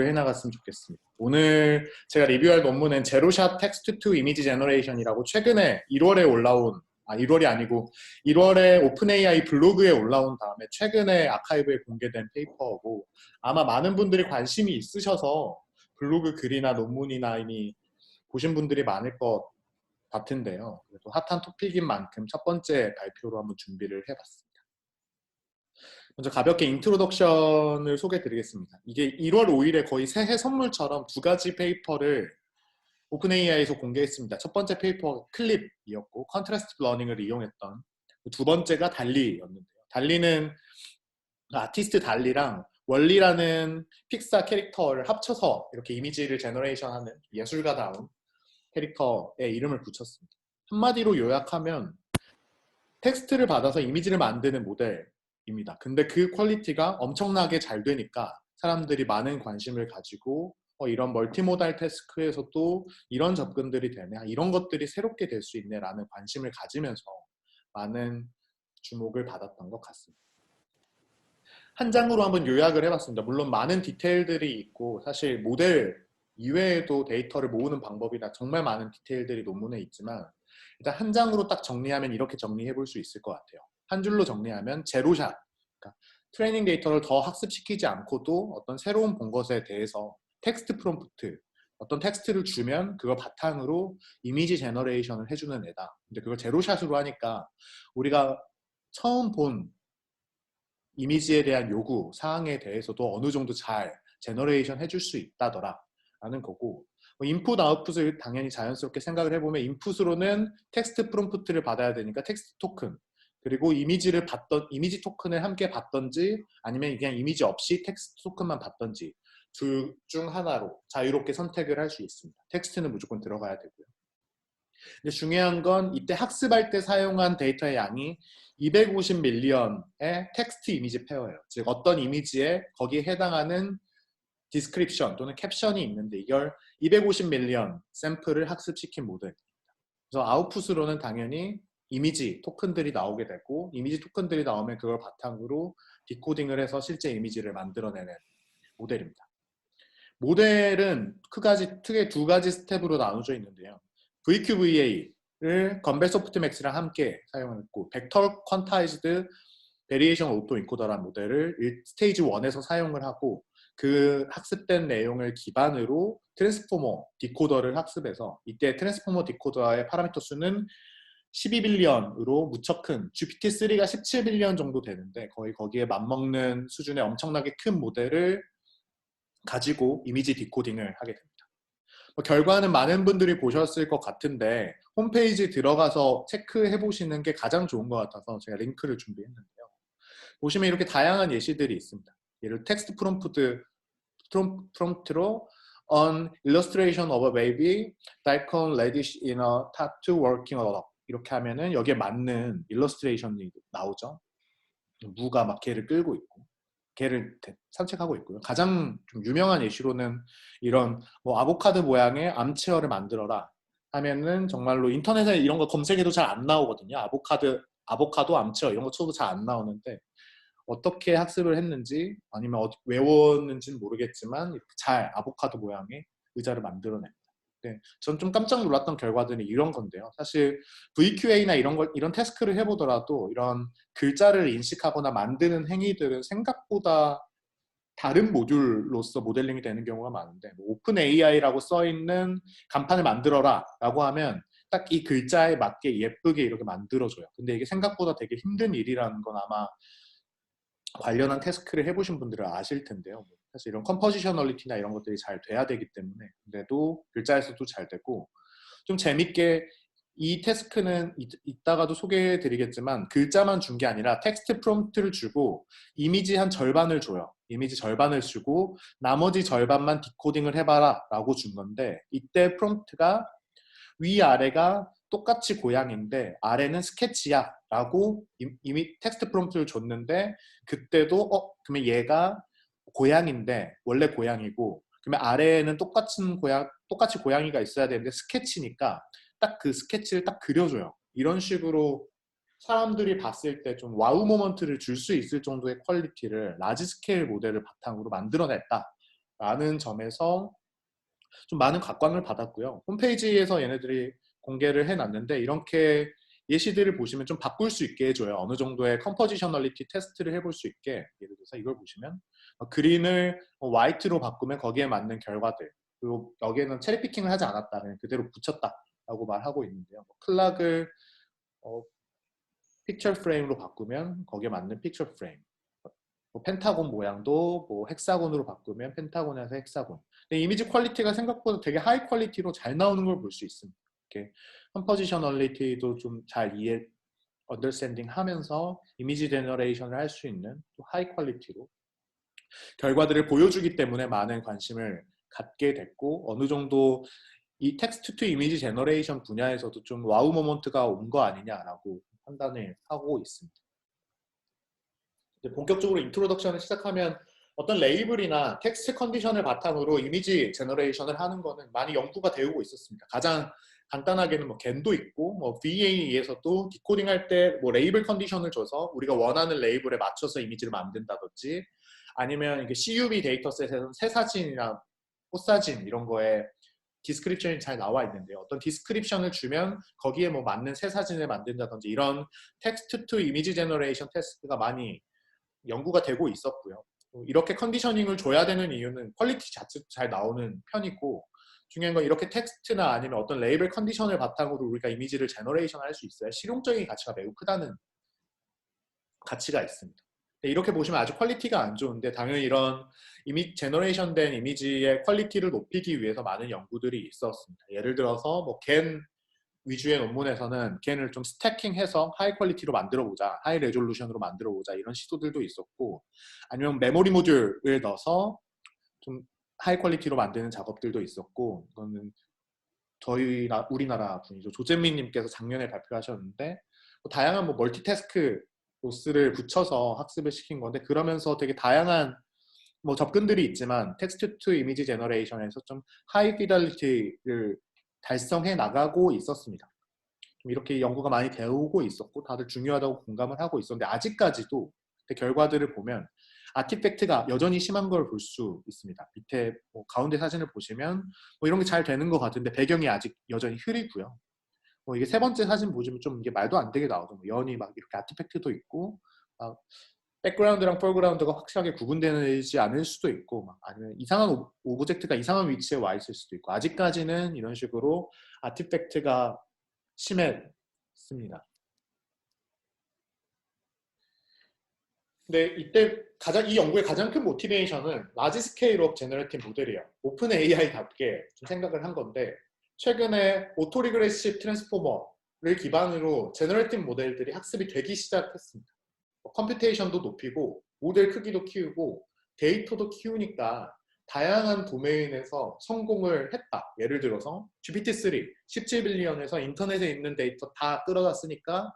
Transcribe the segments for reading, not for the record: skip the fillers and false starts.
해나갔으면 좋겠습니다. 오늘 제가 리뷰할 논문은 제로샷 텍스트 투 이미지 제너레이션이라고 최근에 1월에 올라온 1월이 아니고 1월에 오픈AI 블로그에 올라온 다음에 최근에 아카이브에 공개된 페이퍼고 아마 많은 분들이 관심이 있으셔서 블로그 글이나 논문이나 이미 보신 분들이 많을 것 같은데요. 그래도 핫한 토픽인 만큼 첫 번째 발표로 한번 준비를 해봤습니다. 먼저 가볍게 인트로덕션을 소개해드리겠습니다. 이게 1월 5일에 거의 새해 선물처럼 두 가지 페이퍼를 오픈AI에서 공개했습니다. 첫 번째 페이퍼 클립이었고 컨트라스트 러닝을 이용했던 두 번째가 달리였는데요. 달리는 아티스트 달리랑 월리라는 픽사 캐릭터를 합쳐서 이렇게 이미지를 제너레이션하는 예술가다운 캐릭터의 이름을 붙였습니다. 한마디로 요약하면 텍스트를 받아서 이미지를 만드는 모델입니다. 근데 그 퀄리티가 엄청나게 잘 되니까 사람들이 많은 관심을 가지고 이런 멀티모달 태스크에서도 이런 접근들이 되네, 이런 것들이 새롭게 될 수 있네 라는 관심을 가지면서 많은 주목을 받았던 것 같습니다. 한 장으로 한번 요약을 해봤습니다. 물론 많은 디테일들이 있고 사실 모델 이외에도 데이터를 모으는 방법이나 정말 많은 디테일들이 논문에 있지만 일단 한 장으로 딱 정리하면 이렇게 정리해 볼 수 있을 것 같아요. 한 줄로 정리하면 제로샷, 그러니까 트레이닝 데이터를 더 학습시키지 않고도 어떤 새로운 본 것에 대해서 텍스트 프롬프트, 어떤 텍스트를 주면 그걸 바탕으로 이미지 제너레이션을 해주는 애다. 근데 그걸 제로샷으로 하니까 우리가 처음 본 이미지에 대한 요구 사항에 대해서도 어느 정도 잘 제너레이션 해줄 수 있다더라 라는 거고, 인풋 아웃풋을 당연히 자연스럽게 생각을 해보면 인풋으로는 텍스트 프롬프트를 받아야 되니까 텍스트 토큰, 그리고 이미지를 받던 이미지 토큰을 함께 받던지 아니면 그냥 이미지 없이 텍스트 토큰만 받던지 둘 중 하나로 자유롭게 선택을 할 수 있습니다. 텍스트는 무조건 들어가야 되고요. 근데 중요한 건 이때 학습할 때 사용한 데이터의 양이 250 밀리언의 텍스트 이미지 페어예요. 즉 어떤 이미지에 거기에 해당하는 디스크립션 또는 캡션이 있는데 이걸 250 밀리언 샘플을 학습시킨 모델입니다. 그래서 아웃풋으로는 당연히 이미지 토큰들이 나오게 되고 이미지 토큰들이 나오면 그걸 바탕으로 디코딩을 해서 실제 이미지를 만들어내는 모델입니다. 모델은 크게 두 가지 스텝으로 나눠져 있는데요. VQVA를 건벨 소프트맥스랑 함께 사용했고 벡터 퀀타이즈드 베리에이션 오토 인코더라는 모델을 스테이지 1에서 사용을 하고 그 학습된 내용을 기반으로 트랜스포머 디코더를 학습해서 이때 트랜스포머 디코더의 파라미터 수는 12빌리언으로 무척 큰 GPT-3가 17빌리언 정도 되는데 거의 거기에 맞먹는 수준의 엄청나게 큰 모델을 가지고 이미지 디코딩을 하게 됩니다. 결과는 많은 분들이 보셨을 것 같은데 홈페이지 들어가서 체크해 보시는 게 가장 좋은 것 같아서 제가 링크를 준비했는데요. 보시면 이렇게 다양한 예시들이 있습니다. 예를 텍스트 프롬프트로 On illustration of a baby, daikon radish in a tattoo working on 이렇게 하면은 여기에 맞는 일러스트레이션이 나오죠. 무가 막 개를 끌고 있고 개를 산책하고 있고요. 가장 좀 유명한 예시로는 이런 아보카도 모양의 암체어를 만들어라 하면은 정말로 인터넷에 이런 거 검색해도 잘 안 나오거든요. 아보카도 암체어 이런 거 쳐도 잘 안 나오는데 어떻게 학습을 했는지 아니면 외웠는지는 모르겠지만 이렇게 잘 아보카도 모양의 의자를 만들어냅니다. 네, 전 좀 깜짝 놀랐던 결과들이 이런 건데요. 사실 VQA나 이런 태스크를 해보더라도 이런 글자를 인식하거나 만드는 행위들은 생각보다 다른 모듈로서 모델링이 되는 경우가 많은데 오픈 AI라고 써있는 간판을 만들어라 라고 하면 딱 이 글자에 맞게 예쁘게 이렇게 만들어줘요. 근데 이게 생각보다 되게 힘든 일이라는 건 아마 관련한 태스크를 해보신 분들은 아실 텐데요. 사실 이런 컴포지셔널리티나 이런 것들이 잘 돼야 되기 때문에 근데도 글자에서도 잘 되고 좀 재밌게 이 태스크는 이따가도 소개해 드리겠지만 글자만 준 게 아니라 텍스트 프롬프트를 주고 이미지 한 절반을 줘요. 이미지 절반을 주고 나머지 절반만 디코딩을 해봐라 라고 준 건데 이때 프롬프트가 위아래가 똑같이 고양인데 아래는 스케치야 라고 이미 텍스트 프롬프트를 줬는데 그때도 그러면 얘가 고양인데 원래 고양이고 그러면 아래에는 똑같이 고양이가 있어야 되는데 스케치니까 딱 그 스케치를 딱 그려줘요. 이런 식으로 사람들이 봤을 때 좀 와우 모먼트를 줄 수 있을 정도의 퀄리티를 라지 스케일 모델을 바탕으로 만들어냈다 라는 점에서 좀 많은 각광을 받았고요. 홈페이지에서 얘네들이 공개를 해놨는데 이렇게 예시들을 보시면 좀 바꿀 수 있게 해줘요. 어느 정도의 컴포지셔널리티 테스트를 해볼 수 있게. 예를 들어서 이걸 보시면 그린을 화이트로 바꾸면 거기에 맞는 결과들, 그리고 여기에는 체리 피킹을 하지 않았다, 그냥 그대로 붙였다라고 말하고 있는데요. 플락을 픽처 프레임으로 바꾸면 거기에 맞는 픽처 프레임, 펜타곤 모양도 헥사곤으로 바꾸면 펜타곤에서 헥사곤. 근데 이미지 퀄리티가 생각보다 되게 하이 퀄리티로 잘 나오는 걸 볼 수 있습니다. 이렇게 컴포지셔널리티도 좀 잘 언더스탠딩 하면서 이미지 제너레이션을 할 수 있는 또 하이 퀄리티로 결과들을 보여주기 때문에 많은 관심을 갖게 됐고, 어느 정도 이 텍스트 투 이미지 제너레이션 분야에서도 좀 와우 모먼트가 온 거 아니냐라고 판단을 하고 있습니다. 이제 본격적으로 인트로덕션을 시작하면 어떤 레이블이나 텍스트 컨디션을 바탕으로 이미지 제너레이션을 하는 거는 많이 연구가 되고 있었습니다. 가장 간단하게는 겐도 있고, VA에서도 디코딩 할 때 레이블 컨디션을 줘서 우리가 원하는 레이블에 맞춰서 이미지를 만든다든지, 아니면 이게 CUV 데이터셋에서는 새사진이나 꽃사진 이런 거에 디스크립션이 잘 나와 있는데요. 어떤 디스크립션을 주면 거기에 맞는 새사진을 만든다든지 이런 텍스트 투 이미지 제너레이션 테스트가 많이 연구가 되고 있었고요. 이렇게 컨디셔닝을 줘야 되는 이유는 퀄리티 자체도 잘 나오는 편이고, 중요한 건 이렇게 텍스트나 아니면 어떤 레이블 컨디션을 바탕으로 우리가 이미지를 제너레이션 할 수 있어야 실용적인 가치가 매우 크다는 가치가 있습니다. 이렇게 보시면 아주 퀄리티가 안 좋은데, 당연히 이런 제너레이션 된 이미지의 퀄리티를 높이기 위해서 많은 연구들이 있었습니다. 예를 들어서 겐 위주의 논문에서는 겐을 좀 스태킹해서 하이 퀄리티로 만들어보자, 하이 레졸루션으로 만들어보자, 이런 시도들도 있었고, 아니면 메모리 모듈을 넣어서 좀 하이 퀄리티로 만드는 작업들도 있었고, 이거는 우리나라 분이죠. 조재민 님께서 작년에 발표하셨는데, 다양한 멀티태스크 로스를 붙여서 학습을 시킨 건데, 그러면서 되게 다양한 접근들이 있지만 텍스트 투 이미지 제너레이션에서 좀 하이 피델리티를 달성해 나가고 있었습니다. 좀 이렇게 연구가 많이 되고 있었고 다들 중요하다고 공감을 하고 있었는데, 아직까지도 결과들을 보면 아티팩트가 여전히 심한 걸 볼 수 있습니다. 밑에 가운데 사진을 보시면 이런 게 잘 되는 것 같은데 배경이 아직 여전히 흐리고요. 이게 세 번째 사진 보시면 좀 이게 말도 안 되게 나오죠. 연이 막 이렇게 아티팩트도 있고, 백그라운드랑 포그라운드가 확실하게 구분되지 않을 수도 있고, 아니면 이상한 오브젝트가 이상한 위치에 와 있을 수도 있고, 아직까지는 이런 식으로 아티팩트가 심했습니다. 근데 이때 이 연구의 가장 큰 모티베이션은 라지 스케일업 제너레이티브 모델이에요. 오픈 AI답게 좀 생각을 한 건데, 최근에 오토리그레시브 트랜스포머를 기반으로 제너레이티브 모델들이 학습이 되기 시작했습니다. 컴퓨테이션도 높이고 모델 크기도 키우고 데이터도 키우니까 다양한 도메인에서 성공을 했다. 예를 들어서 GPT-3 17빌리언에서 인터넷에 있는 데이터 다 끌어다 쓰니까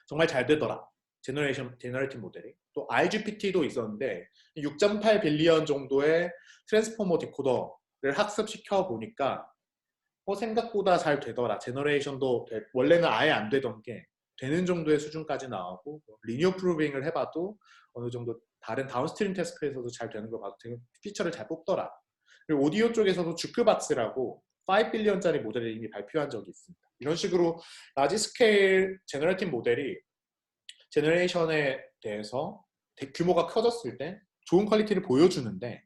정말 잘 되더라. 제너레이티브 모델이. 또 IGPT도 있었는데 6.8 빌리언 정도의 트랜스포머 디코더를 학습시켜 보니까 생각보다 잘 되더라. 제너레이션도 원래는 아예 안 되던 게 되는 정도의 수준까지 나오고, 리니어 프루빙을 해봐도 어느 정도 다른 다운스트림 태스크에서도 잘 되는 거 봐도 되게 피처를 잘 뽑더라. 그리고 오디오 쪽에서도 주크박스라고 5빌리언짜리 모델을 이미 발표한 적이 있습니다. 이런 식으로 라지 스케일 제너레이티브 모델이 제너레이션에 대해서 규모가 커졌을 때 좋은 퀄리티를 보여주는데,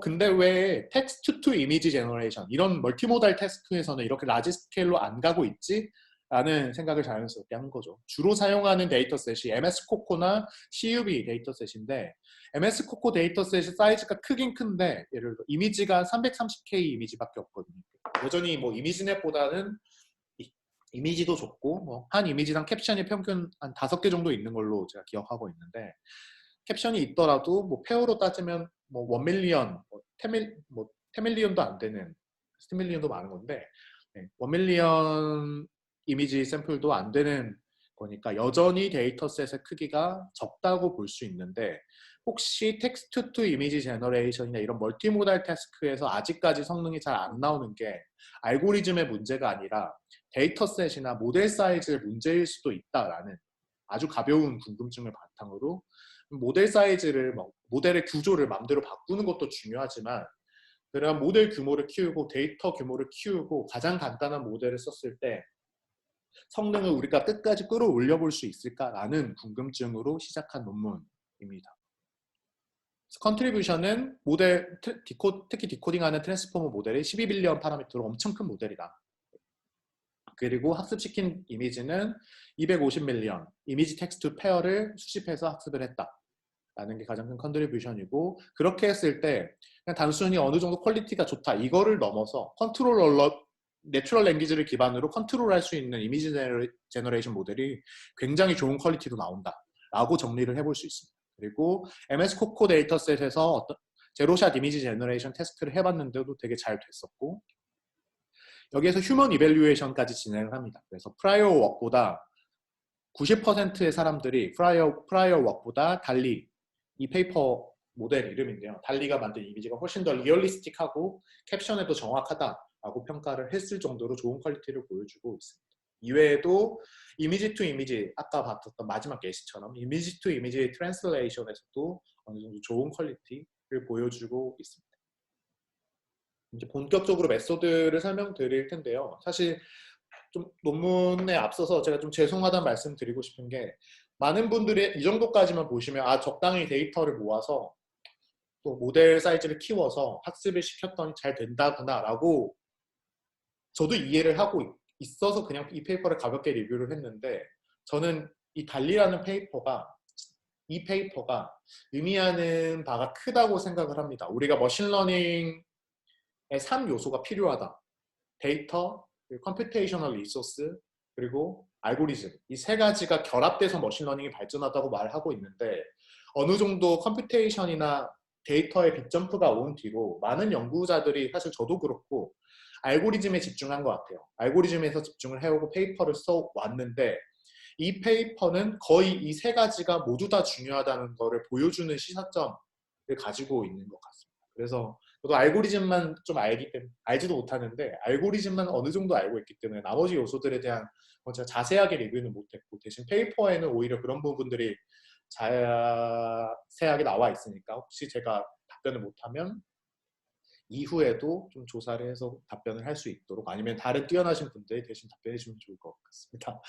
근데 왜 텍스트 투 이미지 제너레이션 이런 멀티모달 태스크에서는 이렇게 라지 스케일로 안 가고 있지? 라는 생각을 자연스럽게 한 거죠. 주로 사용하는 데이터셋이 MS-COCO나 CUV 데이터셋인데, MS-COCO 데이터셋의 사이즈가 크긴 큰데, 예를 들어 이미지가 330K 이미지밖에 없거든요. 여전히 이미지넷보다는 이미지도 좋고, 한 이미지당 캡션이 평균 한 5개 정도 있는 걸로 제가 기억하고 있는데, 캡션이 있더라도 페어로 따지면 1밀리언, 10밀리언도 안 되는, 10밀리언도 많은 건데, 1밀리언 이미지 샘플도 안 되는 거니까 여전히 데이터셋의 크기가 적다고 볼 수 있는데, 혹시 텍스트 투 이미지 제너레이션이나 이런 멀티모달 태스크에서 아직까지 성능이 잘 안 나오는 게 알고리즘의 문제가 아니라 데이터셋이나 모델 사이즈의 문제일 수도 있다라는 아주 가벼운 궁금증을 바탕으로 모델 사이즈를 모델의 구조를 마음대로 바꾸는 것도 중요하지만 그러한 모델 규모를 키우고 데이터 규모를 키우고 가장 간단한 모델을 썼을 때 성능을 우리가 끝까지 끌어올려 볼 수 있을까라는 궁금증으로 시작한 논문입니다. 컨트리뷰션은 모델, 특히 디코딩하는 트랜스포머 모델이 12빌리언 파라미터로 엄청 큰 모델이다. 그리고 학습시킨 이미지는 250밀리언 이미지 텍스트 페어를 수집해서 학습을 했다. 라는 게 가장 큰 컨트리뷰션이고 그렇게 했을 때 그냥 단순히 어느 정도 퀄리티가 좋다. 이거를 넘어서 컨트롤러 내추럴 랭귀지를 기반으로 컨트롤할 수 있는 이미지 제너레이션 모델이 굉장히 좋은 퀄리티로 나온다. 라고 정리를 해볼 수 있습니다. 그리고 MS 코코 데이터셋에서 어떤 제로샷 이미지 제너레이션 테스트를 해봤는데도 되게 잘 됐었고 여기에서 휴먼 이밸류에이션까지 진행을 합니다. 그래서 프라이어 웍보다 90%의 사람들이 프라이어 웍보다 달리 이 페이퍼 모델 이름인데요. 달리가 만든 이미지가 훨씬 더 리얼리스틱하고 캡션에도 정확하다라고 평가를 했을 정도로 좋은 퀄리티를 보여주고 있습니다. 이외에도 이미지 투 이미지 아까 봤었던 마지막 예시처럼 이미지 투 이미지 트랜슬레이션에서도 어느 정도 좋은 퀄리티를 보여주고 있습니다. 이제 본격적으로 메소드를 설명드릴 텐데요. 사실 좀 논문에 앞서서 제가 좀 죄송하다는 말씀 드리고 싶은 게 많은 분들이 이 정도까지만 보시면 아 적당히 데이터를 모아서 또 모델 사이즈를 키워서 학습을 시켰더니 잘 된다구나 라고 저도 이해를 하고 있어서 그냥 이 페이퍼를 가볍게 리뷰를 했는데 저는 이 달리라는 이 페이퍼가 의미하는 바가 크다고 생각을 합니다. 우리가 머신러닝의 3요소가 필요하다. 데이터, 컴퓨테이셔널 리소스, 그리고 알고리즘. 이 세 가지가 결합돼서 머신러닝이 발전하다고 말하고 있는데 어느 정도 컴퓨테이션이나 데이터의 빅점프가 온 뒤로 많은 연구자들이 사실 저도 그렇고 알고리즘에 집중한 것 같아요. 알고리즘에서 집중을 해오고 페이퍼를 써왔는데 이 페이퍼는 거의 이 세 가지가 모두 다 중요하다는 것을 보여주는 시사점을 가지고 있는 것 같습니다. 그래서 저도 알고리즘만 좀 알지도 못하는데 알고리즘만 어느 정도 알고 있기 때문에 나머지 요소들에 대한 제가 자세하게 리뷰는 못했고 대신 페이퍼에는 오히려 그런 부분들이 자세하게 나와 있으니까 혹시 제가 답변을 못하면 이후에도 좀 조사를 해서 답변을 할 수 있도록 아니면 다른 뛰어나신 분들이 대신 답변해 주시면 좋을 것 같습니다.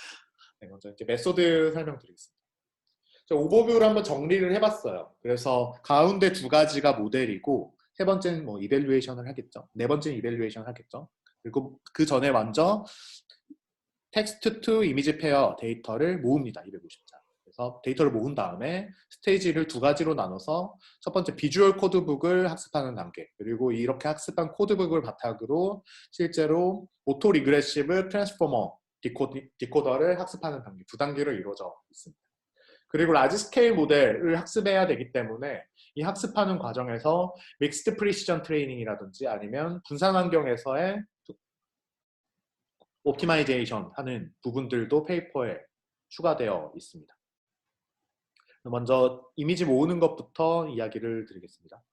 네, 먼저 이제 메소드 설명드리겠습니다. 오버뷰를 한번 정리를 해봤어요. 그래서 가운데 두 가지가 모델이고 세 번째는 뭐 이밸류에이션을 하겠죠. 네 번째는 이밸류에이션을 하겠죠. 그리고 그 전에 먼저 텍스트 투 이미지 페어 데이터를 모읍니다. 250자. 그래서 데이터를 모은 다음에 스테이지를 두 가지로 나눠서 첫 번째 비주얼 코드북을 학습하는 단계 그리고 이렇게 학습한 코드북을 바탕으로 실제로 오토 리그레시브 트랜스포머 디코더를 학습하는 단계 두 단계로 이루어져 있습니다. 그리고 라지 스케일 모델을 학습해야 되기 때문에 이 학습하는 과정에서 믹스드 프리시전 트레이닝이라든지 아니면 분산 환경에서의 옵티마이제이션 하는 부분들도 페이퍼에 추가되어 있습니다. 먼저 이미지 모으는 것부터 이야기를 드리겠습니다.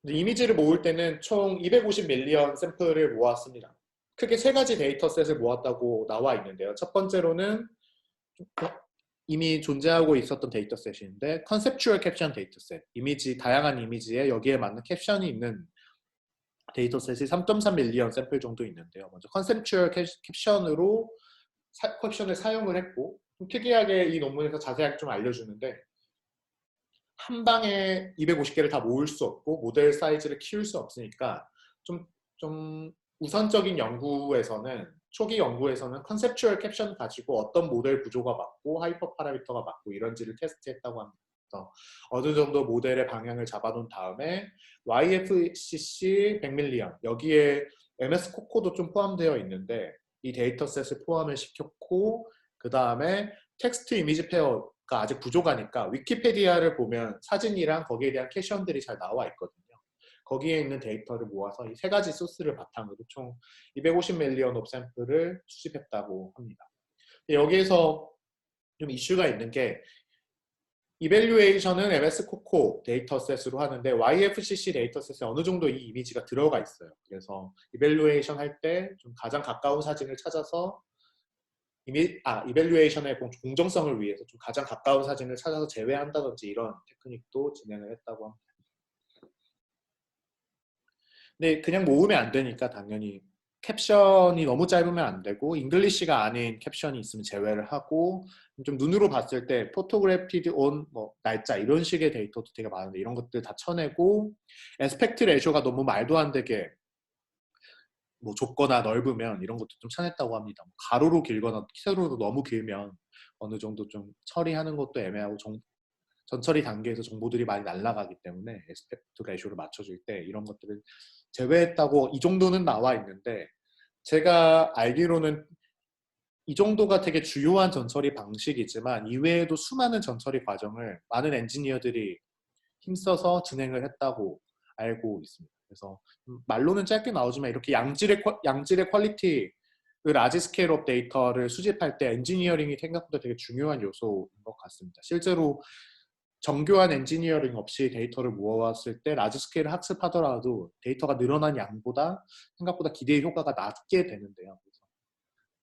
이미지를 모을 때는 총 250밀리언 샘플을 모았습니다. 크게 세 가지 데이터셋을 모았다고 나와 있는데요. 첫 번째로는 이미 존재하고 있었던 데이터셋인데 컨셉추얼 캡션 데이터셋, 다양한 이미지에 여기에 맞는 캡션이 있는 데이터셋이 3.3밀리언 샘플 정도 있는데요. 먼저 컨셉추얼 캡션을 사용을 했고 좀 특이하게 이 논문에서 자세하게 좀 알려주는데 한 방에 250개를 다 모을 수 없고 모델 사이즈를 키울 수 없으니까 좀 우선적인 연구에서는 초기 연구에서는 컨셉추얼 캡션 가지고 어떤 모델 구조가 맞고 하이퍼 파라미터가 맞고 이런지를 테스트했다고 합니다. 그래서 어느 정도 모델의 방향을 잡아놓은 다음에 YFCC 100밀리언 여기에 MS 코코도 좀 포함되어 있는데 이 데이터셋을 포함을 시켰고 그 다음에 텍스트 이미지 페어가 아직 부족하니까 위키페디아를 보면 사진이랑 거기에 대한 캡션들이 잘 나와 있거든요. 거기에 있는 데이터를 모아서 이 세 가지 소스를 바탕으로 총 250밀리언 옵 샘플을 수집했다고 합니다. 여기에서 좀 이슈가 있는 게 이밸류에이션은 MS 코코 데이터셋으로 하는데 YFCC 데이터셋에 어느 정도 이 이미지가 들어가 있어요. 그래서 이밸류에이션 할 때 좀 가장 가까운 사진을 찾아서 이밸류에이션의 공정성을 위해서 좀 가장 가까운 사진을 찾아서 제외한다든지 이런 테크닉도 진행을 했다고 합니다. 근데 그냥 모으면 안 되니까 당연히 캡션이 너무 짧으면 안 되고 잉글리시가 아닌 캡션이 있으면 제외를 하고 좀 눈으로 봤을 때 포토그래피드 온 뭐 날짜 이런 식의 데이터도 되게 많은데 이런 것들 다 쳐내고 에스펙트 레이쇼가 너무 말도 안 되게 뭐 좁거나 넓으면 이런 것도 좀 쳐냈다고 합니다. 가로로 길거나 세로로 너무 길면 어느 정도 좀 처리하는 것도 애매하고 전처리 단계에서 정보들이 많이 날아가기 때문에 에스펙트 레이쇼를 맞춰줄 때 이런 것들을 제외했다고 이 정도는 나와 있는데 제가 알기로는 이 정도가 되게 주요한 전처리 방식이지만 이외에도 수많은 전처리 과정을 많은 엔지니어들이 힘써서 진행을 했다고 알고 있습니다. 그래서 말로는 짧게 나오지만 이렇게 양질의 퀄리티 그 라지 스케일업 데이터를 수집할 때 엔지니어링이 생각보다 되게 중요한 요소인 것 같습니다. 실제로 정교한 엔지니어링 없이 데이터를 모아왔을 때 라지 스케일을 학습하더라도 데이터가 늘어난 양보다 생각보다 기대 효과가 낮게 되는데요. 그래서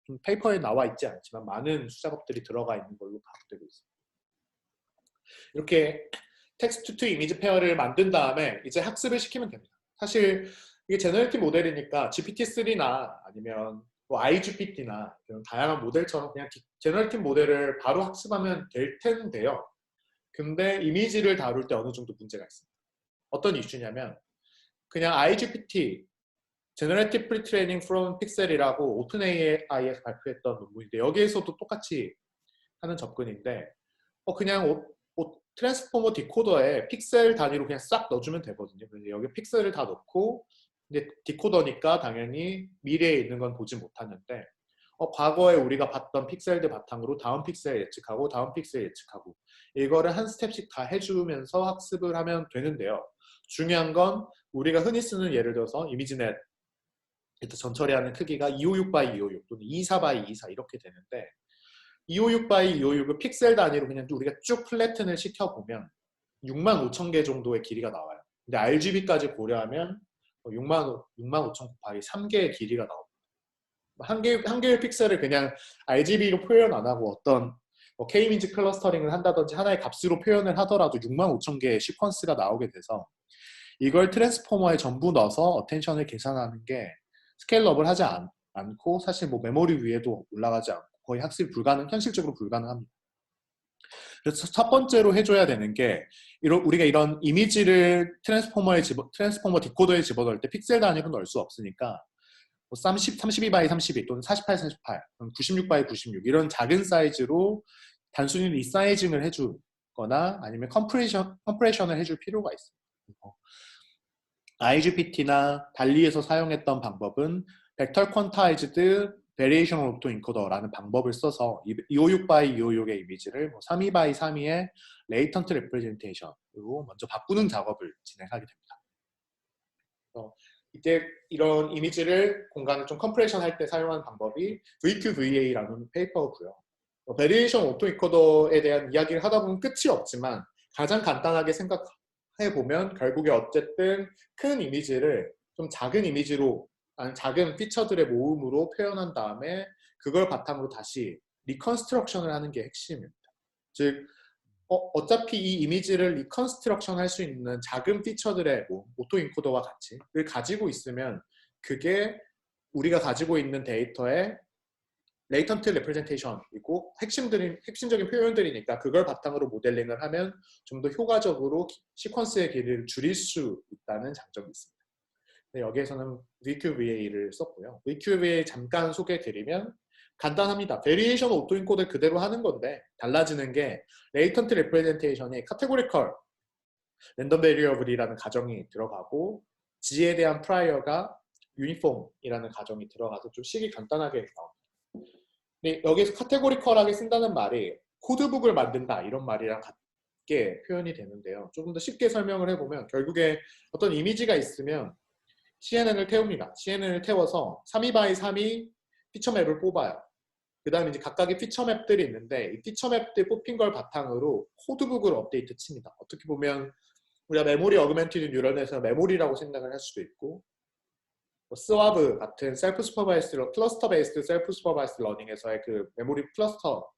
좀 페이퍼에 나와 있지 않지만 많은 수작업들이 들어가 있는 걸로 파악되고 있습니다. 이렇게 텍스트 투 이미지 페어를 만든 다음에 이제 학습을 시키면 됩니다. 사실 이게 제너레이티브 모델이니까 GPT-3나 아니면 뭐 iGPT나 이런 다양한 모델처럼 그냥 제너레이티브 모델을 바로 학습하면 될 텐데요. 근데 이미지를 다룰 때 어느 정도 문제가 있습니다. 어떤 이슈냐면 그냥 iGPT Generative Pre-training from Pixel이라고 오픈AI에서 발표했던 논문인데 여기에서도 똑같이 하는 접근인데 그냥 트랜스포머 디코더에 픽셀 단위로 그냥 싹 넣어주면 되거든요. 그래서 여기 픽셀을 다 넣고 근데 디코더니까 당연히 미래에 있는 건 보지 못하는데 과거에 우리가 봤던 픽셀들 바탕으로 다음 픽셀 예측하고 다음 픽셀 예측하고 이거를 한 스텝씩 다 해주면서 학습을 하면 되는데요. 중요한 건 우리가 흔히 쓰는 예를 들어서 이미지넷 전처리하는 크기가 256x256 또는 224x24 이렇게 되는데 256x256을 픽셀 단위로 그냥 우리가 쭉 플래튼을 시켜보면 65,000개 정도의 길이가 나와요. 근데 RGB까지 고려하면 65,000 곱하기 3개의 길이가 나옵니다. 한 개의 픽셀을 그냥 RGB로 표현 안 하고 어떤 K-이미지 클러스터링을 한다든지 하나의 값으로 표현을 하더라도 65,000개의 시퀀스가 나오게 돼서 이걸 트랜스포머에 전부 넣어서 어텐션을 계산하는 게 스케일업을 하지 않고 사실 뭐 메모리 위에도 올라가지 않고 거의 학습이 현실적으로 불가능합니다. 그래서 첫 번째로 해줘야 되는 게 우리가 이런 이미지를 트랜스포머 디코더에 집어넣을 때 픽셀 단위로 넣을 수 없으니까 32x 32 또는 48x 48, 96x 96 이런 작은 사이즈로 단순히 리사이징을 해주거나 아니면 컴프레션을 해줄 필요가 있습니다. iGPT나 달리에서 사용했던 방법은 벡터 퀀타이즈드 베리에이션 오토 인코더라는 방법을 써서 256x256의 이미지를 32x32의 레이턴트 레프레젠테이션으로 먼저 바꾸는 작업을 진행하게 됩니다. 이때 이런 이미지를 공간을 좀 컴프레션 할 때 사용하는 방법이 VQVA라는 페이퍼고요. 베리에이션 오토 인코더에 대한 이야기를 하다 보면 끝이 없지만 가장 간단하게 생각해보면 결국에 어쨌든 큰 이미지를 좀 작은 이미지로 작은 피처들의 모음으로 표현한 다음에 그걸 바탕으로 다시 리컨스트럭션을 하는 게 핵심입니다. 즉 어차피 이 이미지를 리컨스트럭션 할 수 있는 작은 피처들의 오토 인코더와 같이를 가지고 있으면 그게 우리가 가지고 있는 데이터의 레이턴트 레프레젠테이션이고 핵심적인 표현들이니까 그걸 바탕으로 모델링을 하면 좀 더 효과적으로 시퀀스의 길이를 줄일 수 있다는 장점이 있습니다. 여기에서는 VQVA를 썼고요. VQVA 잠깐 소개해드리면 간단합니다. 베리에이션 오토 인코드 그대로 하는 건데 달라지는 게 레이턴트 레프레젠테이션에 카테고리컬 랜덤 베리어블이라는 가정이 들어가고 G에 대한 프라이어가 유니폼이라는 가정이 들어가서 좀 식이 간단하게 나옵니다. 근데 여기서 카테고리컬하게 쓴다는 말이 코드북을 만든다 이런 말이랑 같게 표현이 되는데요. 조금 더 쉽게 설명을 해보면 결국에 어떤 이미지가 있으면 CNN을 태웁니다. CNN을 태워서 32x32 피처맵을 뽑아요. 그 다음에 이제 각각의 피처맵들이 있는데 이 피처맵들 뽑힌 걸 바탕으로 코드북을 업데이트 칩니다. 어떻게 보면 우리가 메모리 어그멘티드 뉴런에서 메모리라고 생각을 할 수도 있고 스와브 같은 셀프 슈퍼바이스드 클러스터 베이스드 셀프 슈퍼바이스드 러닝에서의 그 메모리 클러스터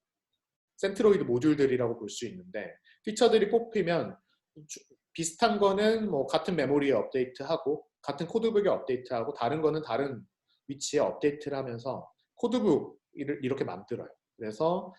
센트로이드 모듈들이라고 볼 수 있는데 피처들이 뽑히면 비슷한 거는 뭐 같은 메모리에 업데이트하고 같은 코드북에 업데이트하고 다른 거는 다른 위치에 업데이트를 하면서 코드북을 이렇게 만들어요. 그래서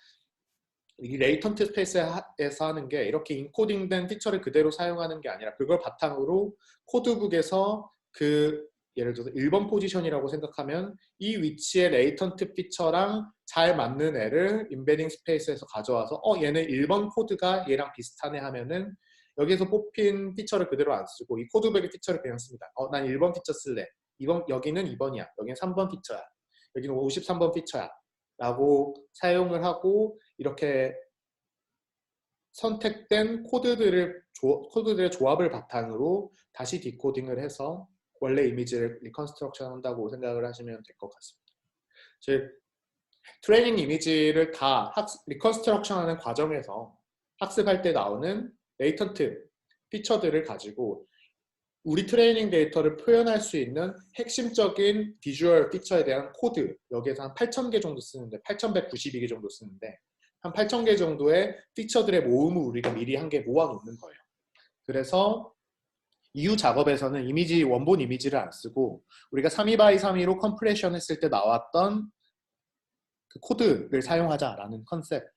이 레이턴트 스페이스에서 하는 게 이렇게 인코딩된 피처를 그대로 사용하는 게 아니라 그걸 바탕으로 코드북에서 그 예를 들어서 1번 포지션이라고 생각하면 이 위치의 레이턴트 피처랑 잘 맞는 애를 인베딩 스페이스에서 가져와서 얘는 1번 코드가 얘랑 비슷하네 하면은 여기서 뽑힌 피처를 그대로 안 쓰고 이 코드백의 피처를 그냥 씁니다. 난 1번 피처 쓸래. 여기는 2번이야. 여기는 3번 피처야. 여기는 53번 피처야. 라고 사용을 하고 이렇게 선택된 코드들의 조합을 바탕으로 다시 디코딩을 해서 원래 이미지를 리컨스트럭션 한다고 생각을 하시면 될 것 같습니다. 즉 트레이닝 이미지를 다 리컨스트럭션 하는 과정에서 학습할 때 나오는 레이턴트 피처들을 가지고 우리 트레이닝 데이터를 표현할 수 있는 핵심적인 비주얼 피처에 대한 코드, 여기에서 한 8,000개 정도 쓰는데 8,192개 정도 쓰는데 한 8,000개 정도의 피처들의 모음을 우리가 미리 한 개 모아놓는 거예요. 그래서 이후 작업에서는 원본 이미지를 안 쓰고 우리가 32x32로 컴프레션 했을 때 나왔던 그 코드를 사용하자라는 컨셉입니다.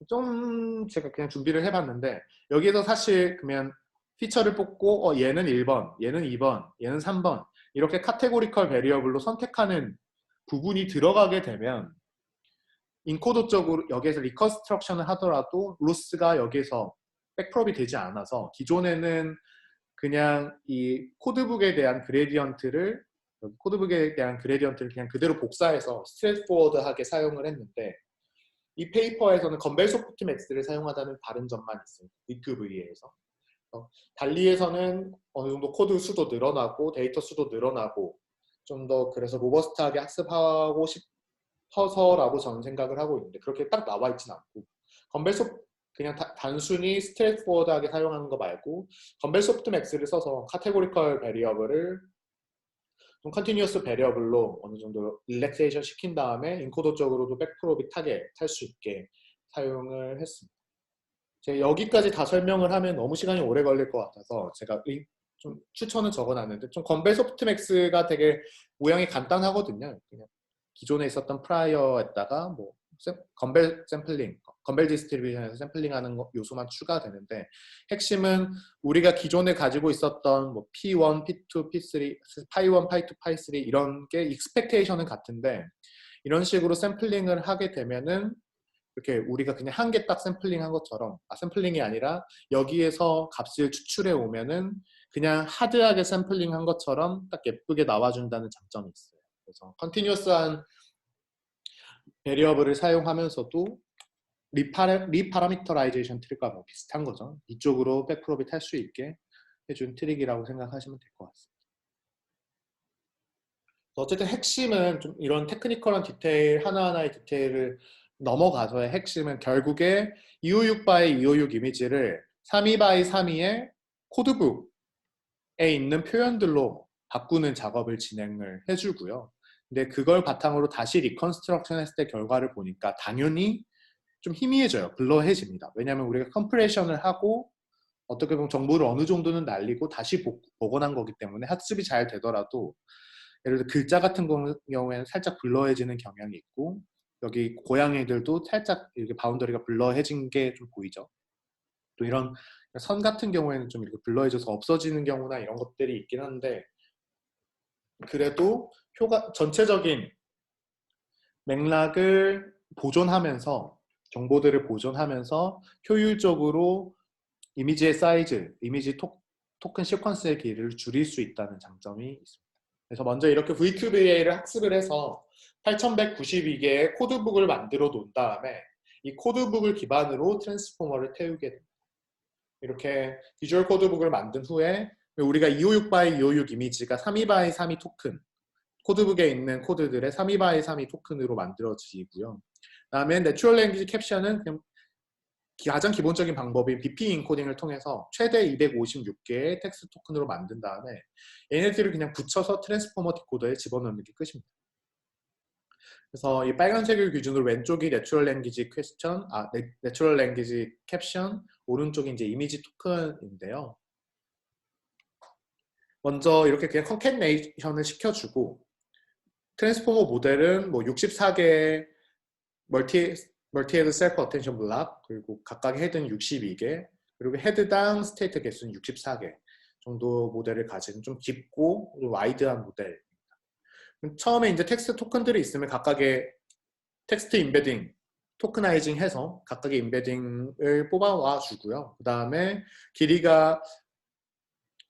좀 제가 그냥 준비를 해봤는데 여기에서 사실 그러면 피처를 뽑고 얘는 1번, 얘는 2번, 얘는 3번 이렇게 카테고리컬 베리어블로 선택하는 부분이 들어가게 되면 인코더 쪽으로 여기에서 리컨스트럭션을 하더라도 로스가 여기에서 백프롭이 되지 않아서 기존에는 그냥 이 코드북에 대한 그레디언트를 그냥 그대로 복사해서 스트레이트포워드하게 사용을 했는데 이 페이퍼에서는 건벨 소프트맥스를 사용하다는 다른 점만 있습니다. 위크V에서. 달리에서는 어느 정도 코드 수도 늘어나고 데이터 수도 늘어나고 좀 더 그래서 로버스트하게 학습하고 싶어서라고 저는 생각을 하고 있는데 그렇게 딱 나와 있진 않고 그냥 단순히 스트레이트포워드하게 사용하는 거 말고 건벨 소프트맥스를 써서 카테고리컬 베리어블을 좀 컨티뉴어스 베리어블로 어느 정도 릴렉세이션 시킨 다음에 인코더 쪽으로도 백프로빗 타게 탈 수 있게 사용을 했습니다. 제가 여기까지 다 설명을 하면 너무 시간이 오래 걸릴 것 같아서 제가 좀 추천은 적어놨는데 좀 건벨 소프트맥스가 되게 모양이 간단하거든요. 그냥 기존에 있었던 프라이어에다가 뭐 건벨 샘플링, 건벨 디스트리뷰션에서 샘플링하는 요소만 추가되는데 핵심은 우리가 기존에 가지고 있었던 뭐 P1, P2, P3, 파이1, 파이2, 파이3 이런 게 익스펙테이션은 같은데 이런 식으로 샘플링을 하게 되면은 이렇게 우리가 그냥 한 개 딱 샘플링한 것처럼 샘플링이 아니라 여기에서 값을 추출해 오면은 그냥 하드하게 샘플링한 것처럼 딱 예쁘게 나와준다는 장점이 있어요. 그래서 컨티뉴어스한 베리어블을 사용하면서도 리파라미터라이제이션 트릭과 뭐 비슷한 거죠. 이쪽으로 백프로빗 할 수 있게 해준 트릭이라고 생각하시면 될 것 같습니다. 어쨌든 핵심은 좀 이런 테크니컬한 디테일 하나하나의 디테일을 넘어가서의 핵심은 결국에 256by 256 이미지를 32by 32의 코드북에 있는 표현들로 바꾸는 작업을 진행을 해주고요. 근데 그걸 바탕으로 다시 리컨스트럭션 했을 때 결과를 보니까 당연히 좀 희미해져요. 블러해집니다. 왜냐하면 우리가 컴프레션을 하고 어떻게 보면 정보를 어느 정도는 날리고 다시 복원한 거기 때문에 학습이 잘 되더라도 예를 들어 글자 같은 경우에는 살짝 블러해지는 경향이 있고 여기 고양이들도 살짝 이렇게 바운더리가 블러해진 게 좀 보이죠. 또 이런 선 같은 경우에는 좀 이렇게 블러해져서 없어지는 경우나 이런 것들이 있긴 한데 그래도 전체적인 맥락을 보존하면서 정보들을 보존하면서 효율적으로 이미지의 사이즈, 이미지 토큰 시퀀스의 길이를 줄일 수 있다는 장점이 있습니다. 그래서 먼저 이렇게 VQVA를 학습을 해서 8192개의 코드북을 만들어 놓은 다음에 이 코드북을 기반으로 트랜스포머를 태우게 됩니다. 이렇게 비주얼 코드북을 만든 후에 우리가 256by 256 이미지가 32by 32 토큰, 코드북에 있는 코드들의 32by 32 토큰으로 만들어지고요. 그다음에 내추럴 랭귀지 캡션은 그냥 가장 기본적인 방법인 BP 인코딩을 통해서 최대 256개의 텍스트 토큰으로 만든 다음에 얘네들을 그냥 붙여서 트랜스포머 디코더에 집어넣는 게 끝입니다. 그래서 이 빨간색을 기준으로 왼쪽이 내추럴 랭귀지 퀘스천, 내추럴 랭귀지 캡션, 오른쪽이 이제 이미지 토큰인데요. 먼저 이렇게 그냥 컨캣네이션을 시켜주고 트랜스포머 모델은 뭐 64개의 멀티헤드 셀프 어텐션 블락, 그리고 각각의 헤드는 62개, 그리고 헤드당 스테이트 개수는 64개 정도 모델을 가진 좀 깊고 와이드한 모델. 처음에 이제 텍스트 토큰들이 있으면 각각의 텍스트 임베딩, 토크나이징 해서 각각의 임베딩을 뽑아와 주고요. 그 다음에 길이가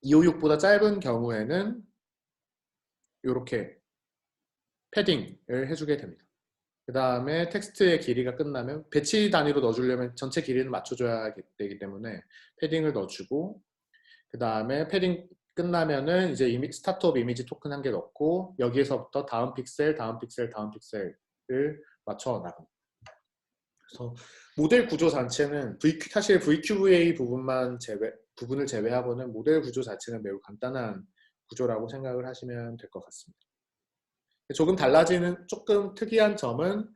256보다 짧은 경우에는 이렇게 패딩을 해주게 됩니다. 그 다음에 텍스트의 길이가 끝나면 배치 단위로 넣어주려면 전체 길이는 맞춰줘야 되기 때문에 패딩을 넣어주고, 그 다음에 패딩 끝나면은 이제 스타트업 이미지 토큰 한 개 넣고 여기에서부터 다음 픽셀, 다음 픽셀, 다음 픽셀을 맞춰 나갑니다. 그래서 모델 구조 자체는 사실 VQVA 부분을 제외하고는 모델 구조 자체는 매우 간단한 구조라고 생각을 하시면 될 것 같습니다. 조금 달라지는 조금 특이한 점은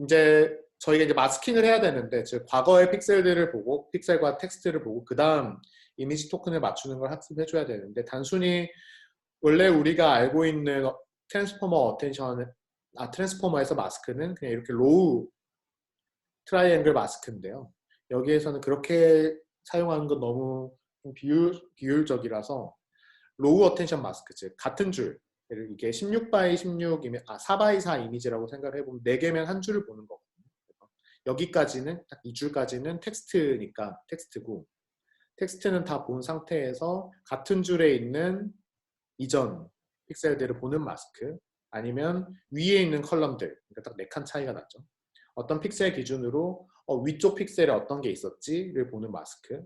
이제 저희가 이제 마스킹을 해야 되는데, 즉 과거의 픽셀들을 보고 픽셀과 텍스트를 보고 그 다음 이미지 토큰을 맞추는 걸 학습해 줘야 되는데, 단순히 원래 우리가 알고 있는 트랜스포머에서 마스크는 그냥 이렇게 로우 트라이앵글 마스크인데요. 여기에서는 그렇게 사용하는 건 너무 비효율적이라서 로우 어텐션 마스크, 즉 같은 줄, 이게 16x16이면 4x4 이미지라고 생각을 해보면 4개면 한 줄을 보는 거거든요. 여기까지는 딱 이 줄까지는 텍스트니까 텍스트고, 텍스트는 다 본 상태에서 같은 줄에 있는 이전 픽셀들을 보는 마스크, 아니면 위에 있는 컬럼들, 그러니까 딱 4칸 차이가 나죠. 어떤 픽셀 기준으로 위쪽 픽셀에 어떤 게 있었지를 보는 마스크,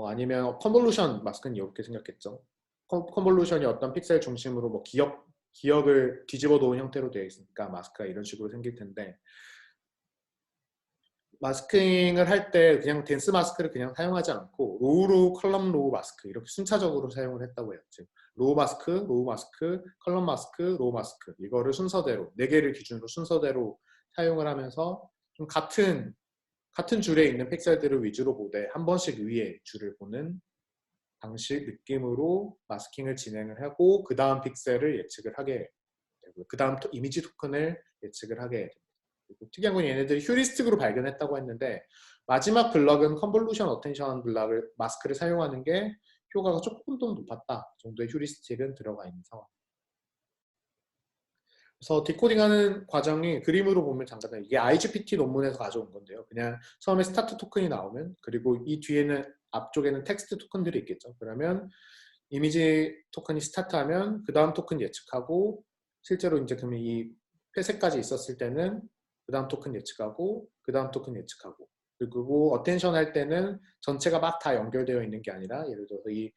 아니면 컨볼루션 마스크는 이렇게 생겼겠죠. 컨볼루션이 어떤 픽셀 중심으로 뭐 기억을 뒤집어 놓은 형태로 되어 있으니까 마스크가 이런 식으로 생길 텐데, 마스킹을 할 때 그냥 댄스 마스크를 그냥 사용하지 않고 로우로 컬럼 로우 마스크 이렇게 순차적으로 사용을 했다고 해요. 즉 로우 마스크, 로우 마스크, 컬럼 마스크, 로우 마스크, 이거를 순서대로 4개를 기준으로 순서대로 사용을 하면서 좀 같은 줄에 있는 픽셀들을 위주로 보되 한 번씩 위에 줄을 보는 방식 느낌으로 마스킹을 진행을 하고 그 다음 픽셀을 예측을 하게 되고 그 다음 이미지 토큰을 예측을 하게 됩니다. 특이한 건 얘네들이 휴리스틱으로 발견했다고 했는데, 마지막 블럭은 컨볼루션 어텐션 블럭을 마스크를 사용하는 게 효과가 조금 더 높았다 정도의 휴리스틱은 들어가 있는 상황입니다. 그래서 디코딩하는 과정이 그림으로 보면 잠깐, 이게 IGPT 논문에서 가져온 건데요. 그냥 처음에 스타트 토큰이 나오면, 그리고 이 뒤에는 앞쪽에는 텍스트 토큰들이 있겠죠. 그러면 이미지 토큰이 스타트하면 그 다음 토큰 예측하고, 실제로 이제 그러면 이 회색까지 있었을 때는 그 다음 토큰 예측하고, 그 다음 토큰 예측하고, 그리고 어텐션 할 때는 전체가 막 다 연결되어 있는 게 아니라, 예를 들어서 이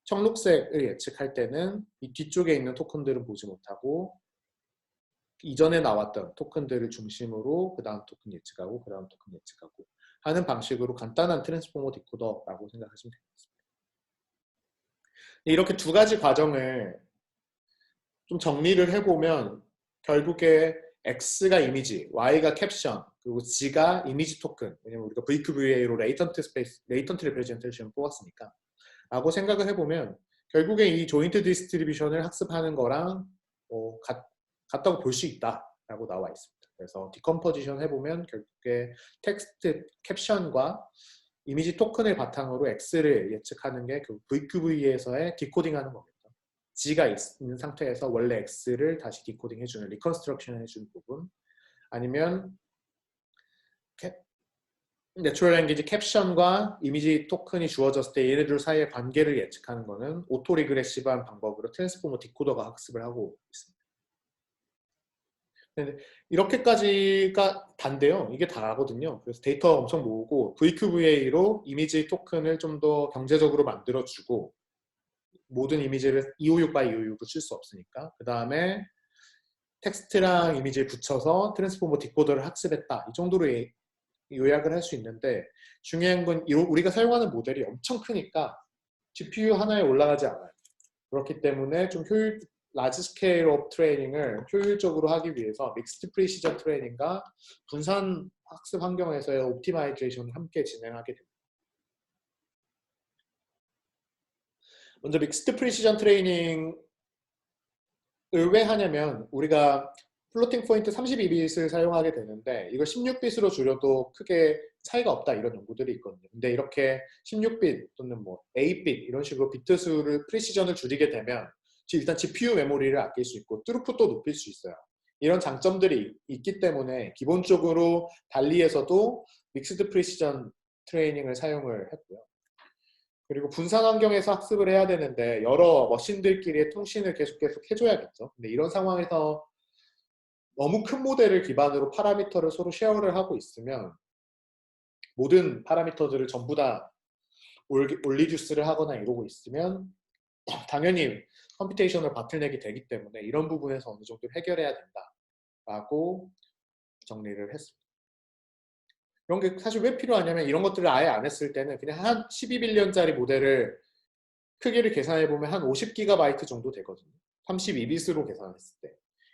청록색을 예측할 때는 이 뒤쪽에 있는 토큰들은 보지 못하고 이전에 나왔던 토큰들을 중심으로 그 다음 토큰 예측하고 그 다음 토큰 예측하고 하는 방식으로 간단한 트랜스포머 디코더라고 생각하시면 되겠습니다. 이렇게 두 가지 과정을 좀 정리를 해보면 결국에 X가 이미지, Y가 캡션, 그리고 G가 이미지 토큰, 왜냐면 우리가 VQVA로 레이턴트 리프레젠테이션 뽑았으니까 라고 생각을 해보면 결국에 이 조인트 디스트리뷰션을 학습하는 거랑 같다고 볼 수 있다라고 나와 있습니다. 그래서 디컴포지션 해보면 결국에 텍스트 캡션과 이미지 토큰을 바탕으로 X를 예측하는 게 그 VQV에서의 디코딩하는 거겠죠. G가 있는 상태에서 원래 X를 다시 디코딩 해주는, 리컨스트럭션 해주는 부분, 아니면 내추럴 랭귀지 캡션과 이미지 토큰이 주어졌을 때 얘네들 사이의 관계를 예측하는 거는 오토 리그레시브한 방법으로 트랜스포머 디코더가 학습을 하고 있습니다. 이렇게까지가 단데요. 이게 다거든요. 그래서 데이터 엄청 모으고 VQVA로 이미지 토큰을 좀 더 경제적으로 만들어주고, 모든 이미지를 256 by 256을 쓸 수 없으니까, 그 다음에 텍스트랑 이미지를 붙여서 트랜스포머 디코더를 학습했다. 이 정도로 요약을 할 수 있는데 중요한 건 우리가 사용하는 모델이 엄청 크니까 GPU 하나에 올라가지 않아요. 그렇기 때문에 좀 라지 스케일 업 트레이닝을 효율적으로 하기 위해서 믹스드 프리시전 트레이닝과 분산 학습 환경에서의 옵티마이제이션을 함께 진행하게 됩니다. 먼저 믹스드 프리시전 트레이닝을 왜 하냐면 우리가 플로팅 포인트 32빛을 사용하게 되는데 이걸 16빛으로 줄여도 크게 차이가 없다 이런 연구들이 있거든요. 근데 이렇게 16빛 또는 뭐 8빛 이런 식으로 비트 수를 프리시전을 줄이게 되면 일단 GPU 메모리를 아낄 수 있고 트루풋도 높일 수 있어요. 이런 장점들이 있기 때문에 기본적으로 달리에서도 믹스드 프리시전 트레이닝을 사용을 했고요. 그리고 분산 환경에서 학습을 해야 되는데 여러 머신들끼리의 통신을 계속 해줘야겠죠. 근데 이런 상황에서 너무 큰 모델을 기반으로 파라미터를 서로 쉐어를 하고 있으면 모든 파라미터들을 전부 다 올리듀스를 하거나 이러고 있으면 당연히 컴퓨테이셔널 바틀넥이 되기 때문에 이런 부분에서 어느 정도 해결해야 된다라고 정리를 했습니다. 이런 게 사실 왜 필요하냐면 이런 것들을 아예 안 했을 때는 그냥 한 12빌리언짜리 모델을 크기를 계산해보면 한 50GB 정도 되거든요. 32빛으로 계산했을 때.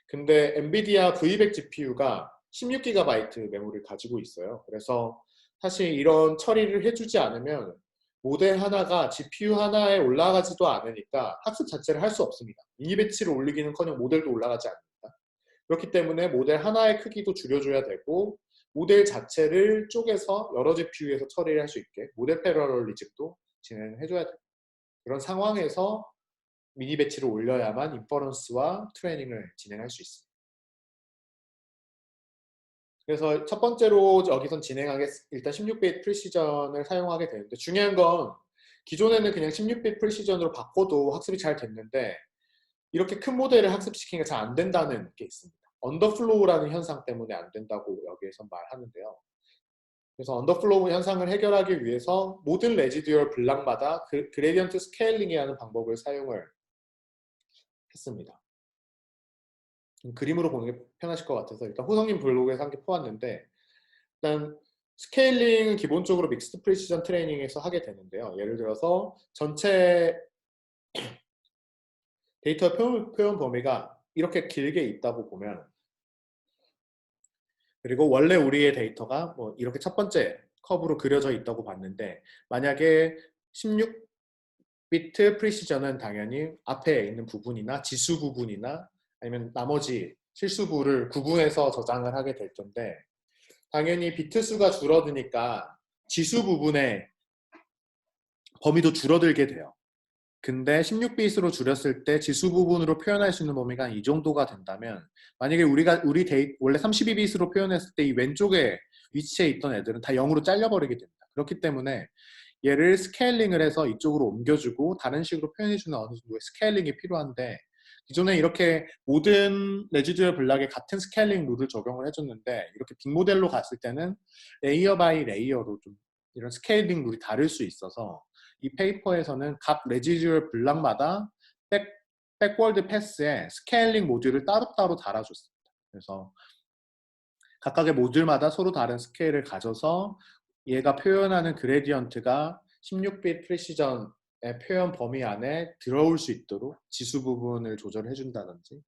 근데 엔비디아 V100 GPU가 16GB 메모리를 가지고 있어요. 그래서 사실 이런 처리를 해주지 않으면 모델 하나가 GPU 하나에 올라가지도 않으니까 학습 자체를 할 수 없습니다. 미니 배치를 올리기는커녕 모델도 올라가지 않습니다. 그렇기 때문에 모델 하나의 크기도 줄여줘야 되고 모델 자체를 쪼개서 여러 GPU에서 처리를 할 수 있게 모델 패러럴리즘도 진행해줘야 됩니다. 그런 상황에서 미니 배치를 올려야만 인퍼런스와 트레이닝을 진행할 수 있습니다. 그래서 첫 번째로 여기선 일단 16빛 프리시전을 사용하게 되는데 중요한 건 기존에는 그냥 16빛 프리시전으로 바꿔도 학습이 잘 됐는데 이렇게 큰 모델을 학습시키기가 잘 안 된다는 게 있습니다. 언더플로우라는 현상 때문에 안 된다고 여기에서 말하는데요. 그래서 언더플로우 현상을 해결하기 위해서 모든 레지듀얼 블락마다 그레디언트 스케일링이라는 방법을 사용을 했습니다. 그림으로 보는 게 편하실 것 같아서 일단 호성님 블로그에서 함께 포왔는데 일단 스케일링은 기본적으로 믹스드 프리시전 트레이닝에서 하게 되는데요. 예를 들어서 전체 데이터 표현 범위가 이렇게 길게 있다고 보면 그리고 원래 우리의 데이터가 뭐 이렇게 첫 번째 커브로 그려져 있다고 봤는데 만약에 16비트 프리시전은 당연히 앞에 있는 부분이나 지수 부분이나 아니면 나머지 실수부를 구분해서 저장을 하게 될 텐데 당연히 비트 수가 줄어드니까 지수 부분의 범위도 줄어들게 돼요. 근데 16빛으로 줄였을 때 지수 부분으로 표현할 수 있는 범위가 이 정도가 된다면 만약에 원래 32빛으로 표현했을 때 이 왼쪽에 위치해 있던 애들은 다 0으로 잘려버리게 됩니다. 그렇기 때문에 얘를 스케일링을 해서 이쪽으로 옮겨주고 다른 식으로 표현해주는 어느 정도의 스케일링이 필요한데 기존에 이렇게 모든 레지듀얼 블락에 같은 스케일링 룰을 적용을 해줬는데 이렇게 빅모델로 갔을 때는 레이어 바이 레이어로 좀 이런 스케일링 룰이 다를 수 있어서 이 페이퍼에서는 각 레지듀얼 블락마다 백월드 패스에 스케일링 모듈을 따로따로 달아줬습니다. 그래서 각각의 모듈마다 서로 다른 스케일을 가져서 얘가 표현하는 그레디언트가 16빛 프리시전의 표현 범위 안에 들어올 수 있도록 지수 부분을 조절해 준다든지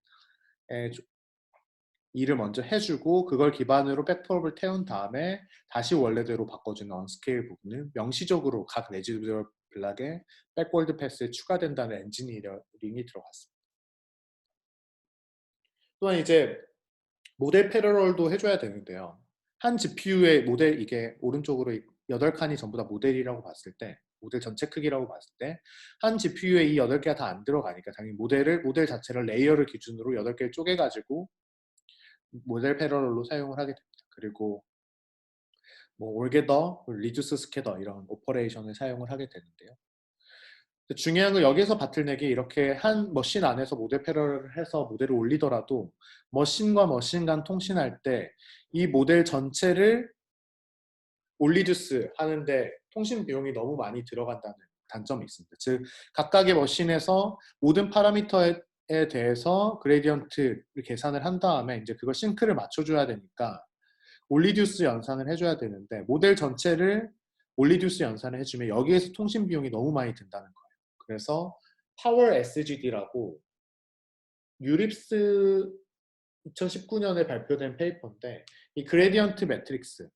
일을 먼저 해주고 그걸 기반으로 백프롭을 태운 다음에 다시 원래대로 바꿔주는 언스케일 부분을 명시적으로 각 레지듀얼 블락에 백월드 패스에 추가된다는 엔지니어링이 들어갔습니다. 또한 이제 모델 패러럴도 해줘야 되는데요. 한 GPU의 모델 이게 오른쪽으로 8칸이 전부 다 모델이라고 봤을 때 모델 전체 크기라고 봤을 때 한 GPU에 이 8개가 다 안 들어가니까 당연히 모델 자체를 레이어를 기준으로 8개를 쪼개가지고 모델 패러럴로 사용을 하게 됩니다. 그리고 뭐 올게더, 리듀스 스캐더 이런 오퍼레이션을 사용을 하게 되는데요. 중요한 건 여기서 바틀넥이 이렇게 한 머신 안에서 모델 패러를 해서 모델을 올리더라도 머신과 머신 간 통신할 때 이 모델 전체를 올리듀스 하는데 통신 비용이 너무 많이 들어간다는 단점이 있습니다. 즉 각각의 머신에서 모든 파라미터에 대해서 그레디언트를 계산을 한 다음에 이제 그걸 싱크를 맞춰줘야 되니까 올리듀스 연산을 해줘야 되는데 모델 전체를 올리듀스 연산을 해주면 여기에서 통신 비용이 너무 많이 든다는 거예요. 그래서 파워 SGD라고 유립스 2019년에 발표된 페이퍼인데 이 그레디언트 매트릭스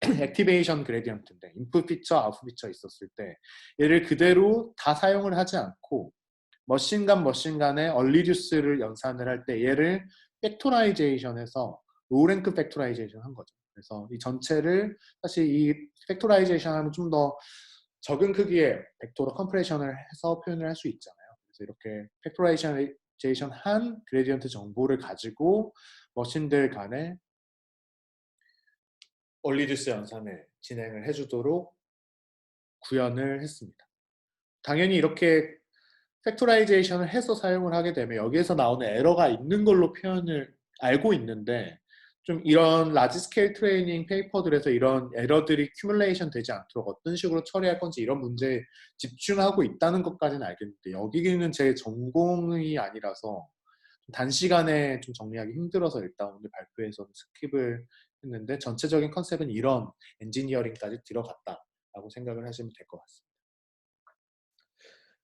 액티베이션 그레디언트인데 인풋 피처, 아웃풋 피처 있었을 때 얘를 그대로 다 사용을 하지 않고 머신 간의 얼리듀스를 연산을 할 때 얘를 팩토라이제이션해서 로우랭크 팩토라이제이션 한 거죠. 그래서 이 전체를 사실 이 팩토라이제이션 하면 좀 더 적은 크기의 벡터로 컴프레션을 해서 표현을 할 수 있잖아요. 그래서 이렇게 팩토라이제이션 한 그레디언트 정보를 가지고 머신들 간의 얼리듀스 연산을 진행을 해주도록 구현을 했습니다. 당연히 이렇게 팩토라이제이션을 해서 사용을 하게 되면 여기에서 나오는 에러가 있는 걸로 표현을 알고 있는데 좀 이런 라지 스케일 트레이닝 페이퍼들에서 이런 에러들이 큐뮬레이션 되지 않도록 어떤 식으로 처리할 건지 이런 문제에 집중하고 있다는 것까지는 알겠는데 여기는 제 전공이 아니라서 단시간에 좀 정리하기 힘들어서 일단 오늘 발표에서는 스킵을 했는데 전체적인 컨셉은 이런 엔지니어링까지 들어갔다라고 생각을 하시면 될 것 같습니다.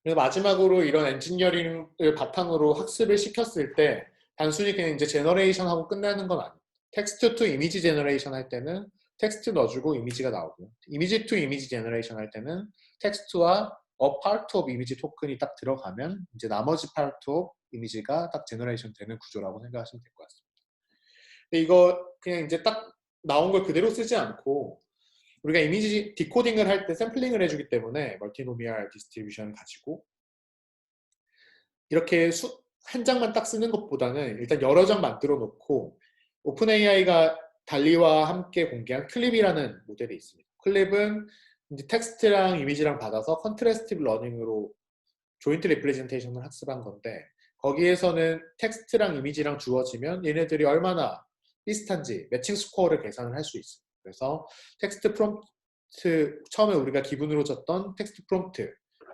그래서 마지막으로 이런 엔지니어링을 바탕으로 학습을 시켰을 때 단순히 그냥 이제 제너레이션 하고 끝나는 건 아니에요. 텍스트 투 이미지 제너레이션 할 때는 텍스트 넣어주고 이미지가 나오고요. 이미지 투 이미지 제너레이션 할 때는 텍스트와 part of 이미지 토큰이 딱 들어가면 이제 나머지 part of 이미지가 딱 제너레이션 되는 구조라고 생각하시면 될 것 같습니다. 근데 이거 그냥 이제 딱 나온 걸 그대로 쓰지 않고 우리가 이미지 디코딩을 할 때 샘플링을 해주기 때문에 멀티노미얼 디스트리뷰션을 가지고 이렇게 한 장만 딱 쓰는 것보다는 일단 여러 장 만들어 놓고 오픈 AI가 달리와 함께 공개한 클립이라는 모델이 있습니다. 클립은 이제 텍스트랑 이미지랑 받아서 컨트래스티브 러닝으로 조인트 리프레젠테이션을 학습한 건데 거기에서는 텍스트랑 이미지랑 주어지면 얘네들이 얼마나 비슷한지 매칭 스코어를 계산을 할 수 있어요. 그래서 텍스트 프롬프트 처음에 우리가 기본으로 줬던 텍스트 프롬프트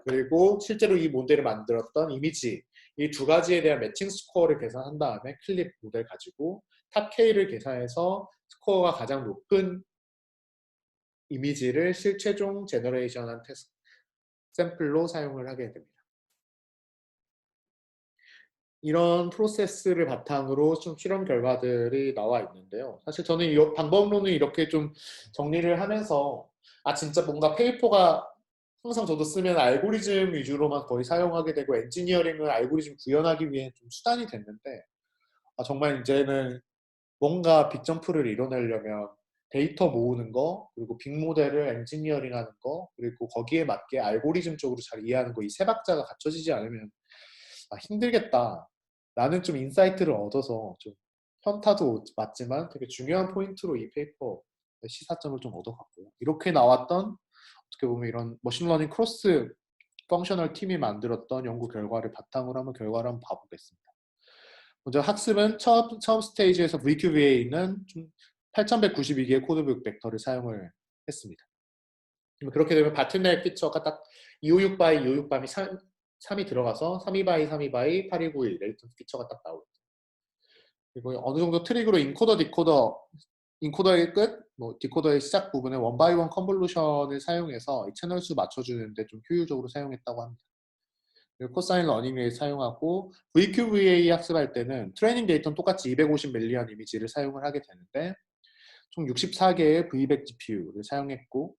그리고 실제로 이 모델을 만들었던 이미지 이 두 가지에 대한 매칭 스코어를 계산한 다음에 클립 모델 가지고 탑 K를 계산해서 스코어가 가장 높은 이미지를 실최종 제너레이션한 테스트 샘플로 사용을 하게 됩니다. 이런 프로세스를 바탕으로 좀 실험 결과들이 나와 있는데요. 사실 저는 이 방법론을 이렇게 좀 정리를 하면서 진짜 뭔가 페이퍼가 항상 저도 쓰면 알고리즘 위주로만 거의 사용하게 되고 엔지니어링을 알고리즘 구현하기 위해 좀 수단이 됐는데 정말 이제는 뭔가 빅점프를 이뤄내려면 데이터 모으는 거 그리고 빅모델을 엔지니어링 하는 거 그리고 거기에 맞게 알고리즘적으로 잘 이해하는 거 이 세 박자가 갖춰지지 않으면 힘들겠다. 나는 좀 인사이트를 얻어서 좀 현타도 맞지만 되게 중요한 포인트로 이 페이퍼 시사점을 좀 얻어갔고요. 이렇게 나왔던 어떻게 보면 이런 머신러닝 크로스 펑셔널 팀이 만들었던 연구 결과를 바탕으로 한번 결과를 한번 봐보겠습니다. 먼저 학습은 처음 스테이지에서 VQVA는 8192개의 코드북 벡터를 사용을 했습니다. 그렇게 되면 바틀넥 피처가 딱 256바이 256바이 3이 들어가서 32바이 32바이 8291 레이턴트 피처가 딱 나오죠. 그리고 어느 정도 트릭으로 인코더의 끝, 디코더의 시작 부분에 원바이원 컨볼루션을 사용해서 이 채널 수 맞춰주는데 좀 효율적으로 사용했다고 합니다. 그리고 코사인 러닝을 사용하고 VQVA 학습할 때는 트레이닝 데이터는 똑같이 250 밀리언 이미지를 사용을 하게 되는데 총 64개의 V100 GPU를 사용했고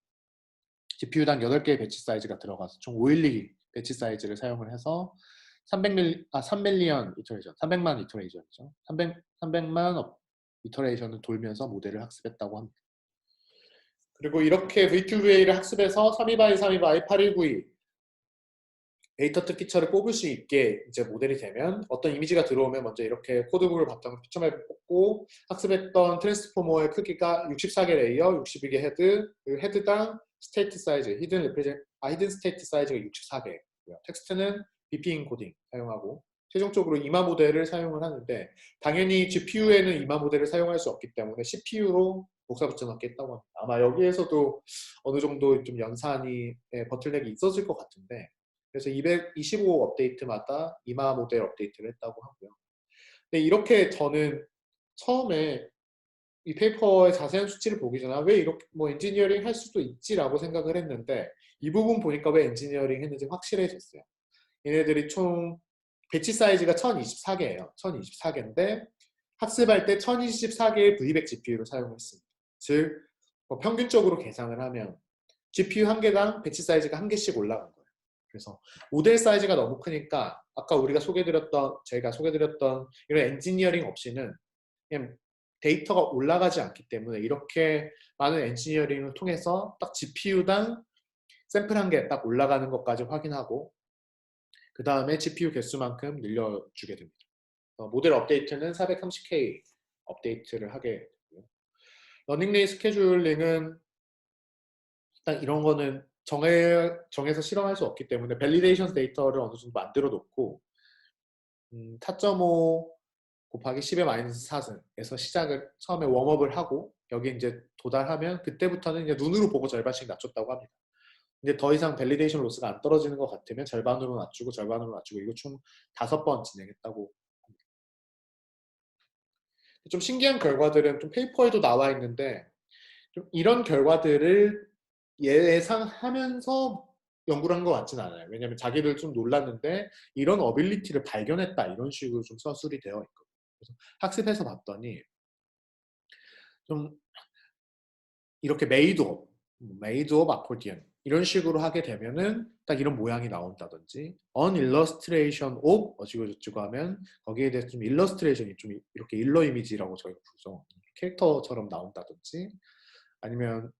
GPU당 8개의 배치 사이즈가 들어가서 총 512 배치 사이즈를 사용을 해서 3밀리언 이터레이션, 300만 이터레이션이죠. 300만 이터레이션을 돌면서 모델을 학습했다고 합니다. 그리고 이렇게 VQVA를 학습해서 32바이 32바이 8292 데이터 피처를 뽑을 수 있게 이제 모델이 되면 어떤 이미지가 들어오면 먼저 이렇게 코드북을 바탕으로 피처맵을 뽑고 학습했던 트랜스포머의 크기가 64개 레이어, 62개 헤드, 그리고 헤드당 스테이트 사이즈, 히든 스테이트 사이즈가 64개고요. 텍스트는 BP 인코딩 사용하고 최종적으로 이마 모델을 사용을 하는데 당연히 GPU에는 이마 모델을 사용할 수 없기 때문에 CPU로 복사 붙여 넣기 했다고 합니다. 아마 여기에서도 어느 정도 좀 연산이 버틀넥이 있었을 것 같은데 그래서 225 업데이트마다 이마 모델 업데이트를 했다고 하고요. 근데 이렇게 저는 처음에 이 페이퍼의 자세한 수치를 보기 전에 왜 이렇게 뭐 엔지니어링 할 수도 있지라고 생각을 했는데 이 부분 보니까 왜 엔지니어링 했는지 확실해졌어요. 얘네들이 총 배치 사이즈가 1024개예요. 1024개인데 학습할 때 1024개의 V100 GPU를 사용했습니다. 즉 평균적으로 계산을 하면 GPU 한 개당 배치 사이즈가 한 개씩 올라간 거예요. 그래서 모델 사이즈가 너무 크니까 아까 제가 소개드렸던 이런 엔지니어링 없이는 그냥 데이터가 올라가지 않기 때문에 이렇게 많은 엔지니어링을 통해서 딱 GPU당 샘플 한 개 딱 올라가는 것까지 확인하고 그 다음에 GPU 개수만큼 늘려주게 됩니다. 모델 업데이트는 430K 업데이트를 하게 되고요. 러닝레이 스케줄링은 일단 이런 거는 정해서 실험할 수 없기 때문에 밸리데이션 데이터를 어느 정도 만들어 놓고 4.5 곱하기 10의 마이너스 4에서 시작을 처음에 웜업을 하고 여기 이제 도달하면 그때부터는 이제 눈으로 보고 절반씩 낮췄다고 합니다. 이제 더 이상 밸리데이션 로스가 안 떨어지는 것 같으면 절반으로 낮추고 절반으로 낮추고 이거 총 5번 진행했다고 합니다. 좀 신기한 결과들은 좀 페이퍼에도 나와 있는데 좀 이런 결과들을 예상하면서 연구를 한 것 같지는 않아요. 왜냐하면 자기들 좀 놀랐는데 이런 어빌리티를 발견했다 이런 식으로 좀 서술이 되어 있거든요. 그래서 학습해서 봤더니 좀 이렇게 메이드업 아코디언 이런 식으로 하게 되면은 딱 이런 모양이 나온다든지 on illustration of 어찌고저찌고 하면 거기에 대해서 좀 일러스트레이션이 좀 이렇게 일러 이미지라고 저희가 부르죠. 캐릭터처럼 나온다든지 아니면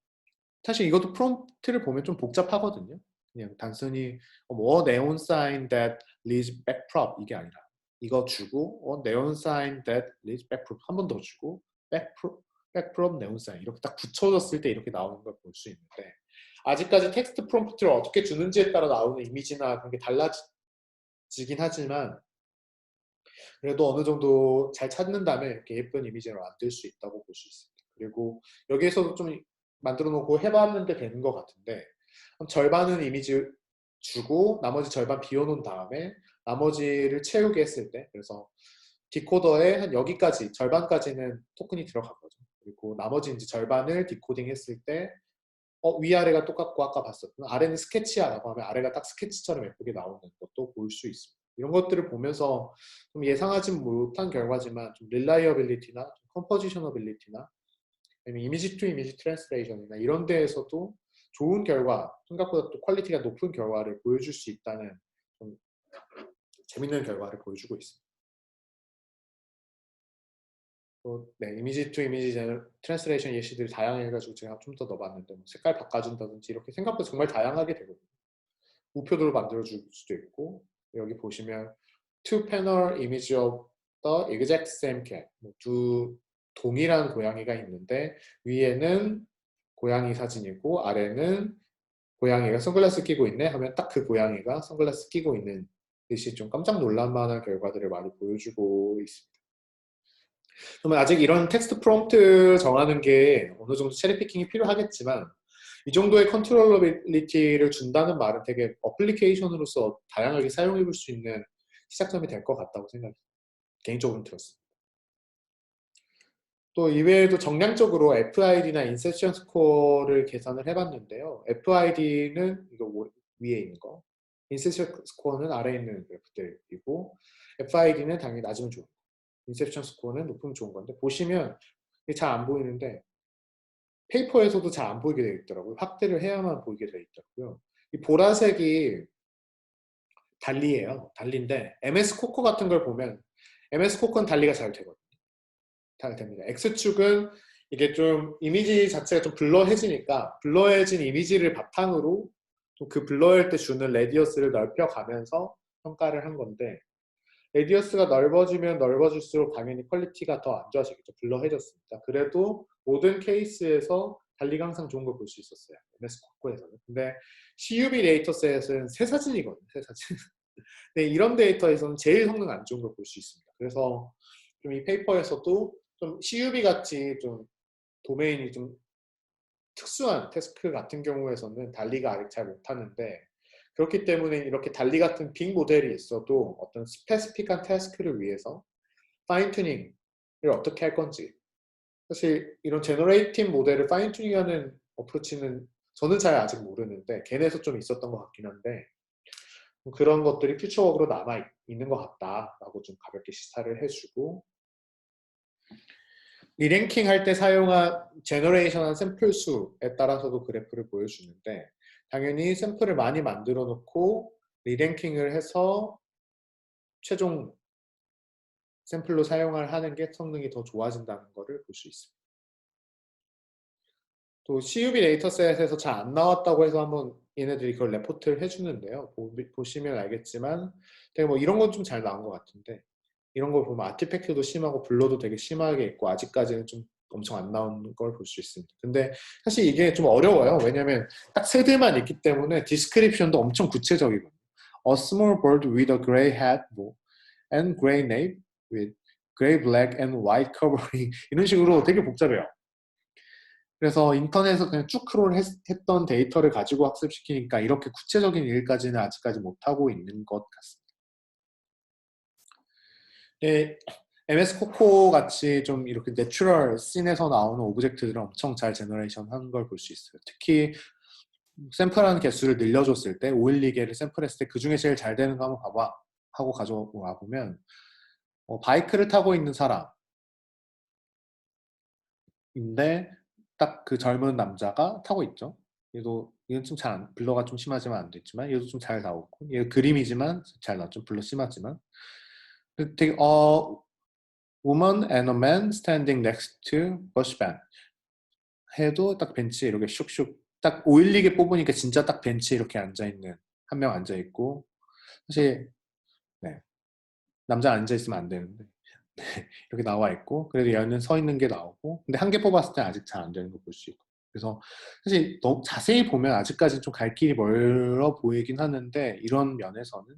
사실 이것도 프롬프트를 보면 좀 복잡하거든요. 그냥 단순히 뭐 네온 사인 that leads back prop 이게 아니라 이거 주고 네온 사인 that leads back prop 한 번 더 주고 back prop 네온 사인 이렇게 딱 붙여졌을 때 이렇게 나오는 걸 볼 수 있는데 아직까지 텍스트 프롬프트를 어떻게 주는지에 따라 나오는 이미지나 그런 게 달라지긴 하지만 그래도 어느 정도 잘 찾는다면 이렇게 예쁜 이미지를 만들 수 있다고 볼 수 있습니다. 그리고 여기에서도 좀 만들어 놓고 해봤는데 되는 것 같은데 절반은 이미지 주고 나머지 절반 비워놓은 다음에 나머지를 채우게 했을 때 그래서 디코더에 한 여기까지 절반까지는 토큰이 들어간 거죠. 그리고 나머지 이제 절반을 디코딩 했을 때 위아래가 똑같고 아까 봤었던 아래는 스케치야라고 하면 아래가 딱 스케치처럼 예쁘게 나오는 것도 볼 수 있습니다. 이런 것들을 보면서 좀 예상하지 못한 결과지만 좀 릴라이어빌리티나 컴포지셔너빌리티나 아니면 이미지 투 이미지 트랜스레이션이나 이런 데에서도 좋은 결과, 생각보다 또 퀄리티가 높은 결과를 보여줄 수 있다는 좀 재밌는 결과를 보여주고 있습니다. 네, 이미지 투 이미지 트랜스레이션 예시들이 다양해가지고 제가 좀 더 넣어봤는데 뭐 색깔 바꿔준다든지 이렇게 생각보다 정말 다양하게 되거든요. 우표도를 만들어줄 수도 있고 여기 보시면 two panel image of the exact same cat 두 동일한 고양이가 있는데 위에는 고양이 사진이고 아래는 고양이가 선글라스 끼고 있네 하면 딱 그 고양이가 선글라스 끼고 있는 듯이 좀 깜짝 놀랄 만한 결과들을 많이 보여주고 있습니다. 그러면 아직 이런 텍스트 프롬프트 정하는 게 어느 정도 체리 피킹이 필요하겠지만 이 정도의 컨트롤러빌리티를 준다는 말은 되게 어플리케이션으로서 다양하게 사용해 볼 수 있는 시작점이 될 것 같다고 생각이 개인적으로 들었습니다. 또 이외에도 정량적으로 FID나 인셉션 스코어를 계산을 해봤는데요. FID는 이거 위에 있는 거, 인셉션 스코어는 아래에 있는 그래프들이고 FID는 당연히 낮으면 좋은 거, 인셉션 스코어는 높으면 좋은 건데 보시면 이게 잘 안 보이는데 페이퍼에서도 잘 안 보이게 되어 있더라고요. 확대를 해야만 보이게 되어 있더라고요. 이 보라색이 달리예요. 달리인데 MS 코코 같은 걸 보면 MS 코코는 달리가 잘 되거든요. 잘 됩니다. X축은 이게 좀 이미지 자체가 좀 블러해지니까 블러해진 이미지를 바탕으로 그 블러할 때 주는 레디어스를 넓혀가면서 평가를 한 건데 레디어스가 넓어지면 넓어질수록 당연히 퀄리티가 더 안 좋아지겠죠. 블러해졌습니다. 그래도 모든 케이스에서 달리가 항상 좋은 걸 볼 수 있었어요. MS 코코에서는. 근데 CUV 데이터셋은 새 사진이거든요. 새 사진. 근데 이런 데이터에서는 제일 성능 안 좋은 걸 볼 수 있습니다. 그래서 좀 이 페이퍼에서도 좀 CUV 같이 좀 도메인이 좀 특수한 태스크 같은 경우에서는 달리가 아직 잘 못하는데 그렇기 때문에 이렇게 달리 같은 빅 모델이 있어도 어떤 스페시픽한 태스크를 위해서 파인 튜닝을 어떻게 할 건지, 사실 이런 제너레이티브 모델을 파인 튜닝하는 어프로치는 저는 잘 아직 모르는데 걔네에서 좀 있었던 것 같긴 한데, 그런 것들이 퓨처워크로 남아 있는 것 같다라고 좀 가볍게 시사를 해주고, 리랭킹 할 때 사용한 제너레이션한 샘플 수에 따라서도 그래프를 보여주는데, 당연히 샘플을 많이 만들어 놓고 리랭킹을 해서 최종 샘플로 사용을 하는 게 성능이 더 좋아진다는 것을 볼 수 있습니다. 또 CUV 데이터셋에서 잘 안 나왔다고 해서 한번 얘네들이 그걸 레포트를 해주는데요. 보시면 알겠지만 되게 뭐 이런 건 좀 잘 나온 것 같은데, 이런 걸 보면 아티팩트도 심하고 블러도 되게 심하게 있고 아직까지는 좀 엄청 안 나온 걸 볼 수 있습니다. 근데 사실 이게 좀 어려워요. 왜냐면 딱 세대만 있기 때문에 디스크립션도 엄청 구체적이거든요. A small bird with a gray hat and gray nape with gray, black and white covering 이런 식으로 되게 복잡해요. 그래서 인터넷에서 그냥 쭉 크롤 했던 데이터를 가지고 학습시키니까 이렇게 구체적인 일까지는 아직까지 못하고 있는 것 같습니다. 네, MS 코코 같이 좀 이렇게 내추럴 씬에서 나오는 오브젝트들을 엄청 잘 제너레이션 하는 걸 볼 수 있어요. 특히 샘플하는 개수를 늘려줬을 때 512개를 샘플했을 때 그 중에 제일 잘 되는 거 한번 봐봐 하고 가져와 보면 바이크를 타고 있는 사람인데 딱 그 젊은 남자가 타고 있죠. 얘도 이건 좀 잘 블러가 좀 심하지만 안 됐지만 얘도 좀 잘 나오고, 얘 그림이지만 잘 나왔죠. 블러 심하지만 되게 woman and a man standing next to bush bench 해도 딱 벤치에 이렇게 슉슉 딱 512개 뽑으니까 진짜 딱 벤치에 이렇게 앉아있는 한 명 앉아있고, 사실 네, 남자 앉아있으면 안 되는데 이렇게 나와 있고, 그래도 얘는 서 있는 게 나오고, 근데 한 개 뽑았을 때 아직 잘 안 되는 거 볼 수 있고, 그래서 사실 너무 자세히 보면 아직까지 좀 갈 길이 멀어 보이긴 하는데 이런 면에서는.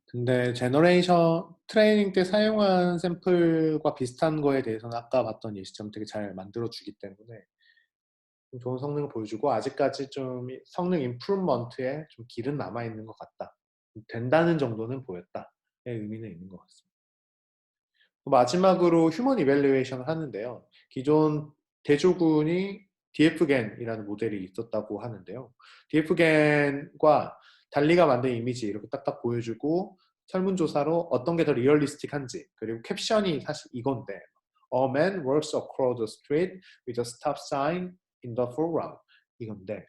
근데 제너레이션 트레이닝 때 사용한 샘플과 비슷한 거에 대해서는 아까 봤던 예시점 되게 잘 만들어 주기 때문에 좀 좋은 성능을 보여주고, 아직까지 좀 성능 임프루먼트에 좀 길은 남아 있는 것 같다, 된다는 정도는 보였다의 의미는 있는 것 같습니다. 마지막으로 휴먼 이밸류에이션을 하는데요. 기존 대조군이 DFGAN이라는 모델이 있었다고 하는데요. DFGAN과 달리가 만든 이미지 이렇게 딱딱 보여주고 설문조사로 어떤 게 더 리얼리스틱한지, 그리고 캡션이 사실 이건데 A man walks across the street with a stop sign in the foreground 이건데,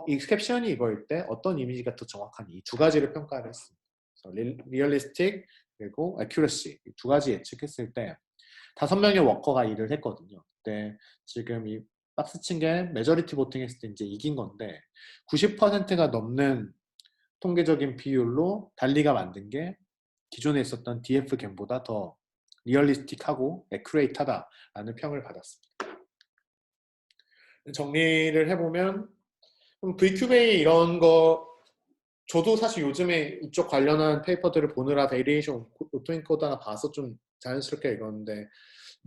이 캡션이 이거일 때 어떤 이미지가 더 정확하니, 이 두 가지를 평가를 했습니다. 리얼리스틱 그리고 accuracy 두 가지 예측했을 때 5명의 워커가 일을 했거든요. 근데 지금 이 박스 친 게 메저리티 보팅 했을 때 이제 이긴 건데 90%가 넘는 통계적인 비율로 달리가 만든 게 기존에 있었던 DF 겜보다 더 리얼리스틱하고 애큐레이트하다라는 평을 받았습니다. 정리를 해보면 VQA 이런 거, 저도 사실 요즘에 이쪽 관련한 페이퍼들을 보느라 베리에이션 오토인코드 하나 봐서 좀 자연스럽게 읽었는데,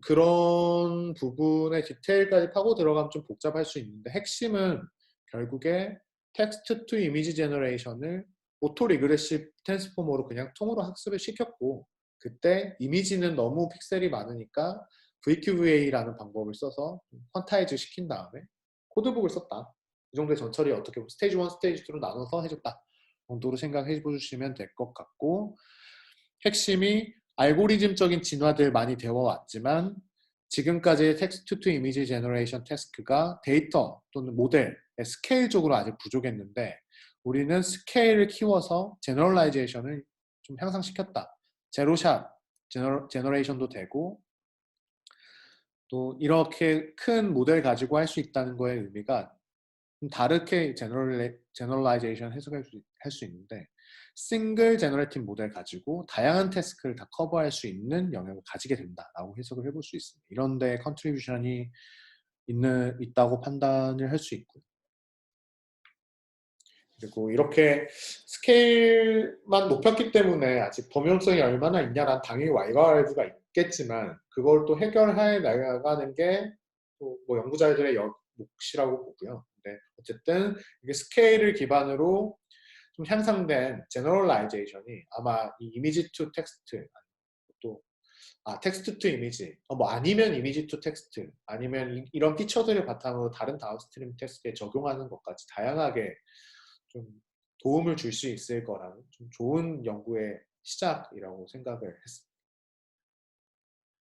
그런 부분의 디테일까지 파고 들어가면 좀 복잡할 수 있는데, 핵심은 결국에 텍스트 투 이미지 제너레이션을 오토 리그레시브 트랜스포머로 그냥 통으로 학습을 시켰고, 그때 이미지는 너무 픽셀이 많으니까 VQVA라는 방법을 써서 퀀타이즈 시킨 다음에 코드북을 썼다. 이 정도의 전처리 어떻게 보면 스테이지 1, 스테이지 2로 나눠서 해줬다 정도로 생각해 보시면 될 것 같고, 핵심이 알고리즘적인 진화들 많이 되어 왔지만 지금까지의 텍스트 투 이미지 제너레이션 태스크가 데이터 또는 모델의 스케일적으로 아직 부족했는데, 우리는 스케일을 키워서 제너럴라이제이션을 좀 향상시켰다. 제로샷 제너레이션도 되고, 또 이렇게 큰 모델 가지고 할 수 있다는 거의 의미가 좀 다르게 제너럴라이제이션 해석할 수 있는데, 싱글 제너레이티브 모델 가지고 다양한 태스크를 다 커버할 수 있는 영역을 가지게 된다라고 해석을 해볼 수 있습니다. 이런 데 컨트리뷰션이 있다고 판단을 할 수 있고요. 그리고 이렇게 스케일만 높였기 때문에 아직 범용성이 얼마나 있냐란 당연히 와이가르드가 있겠지만, 그걸 또 해결해 나가는 게 또 뭐 연구자들의 몫이라고 보고요. 있는데 어쨌든 이게 스케일을 기반으로 좀 향상된 제너럴라이제이션이 아마 이 이미지 투 텍스트 또 텍스트 투 이미지 뭐 아니면 이미지 투 텍스트 아니면 이런 피처들을 바탕으로 다른 다운스트림 텍스트에 적용하는 것까지 다양하게 좀 도움을 줄 수 있을 거라는 좀 좋은 연구의 시작이라고 생각을 했습니다.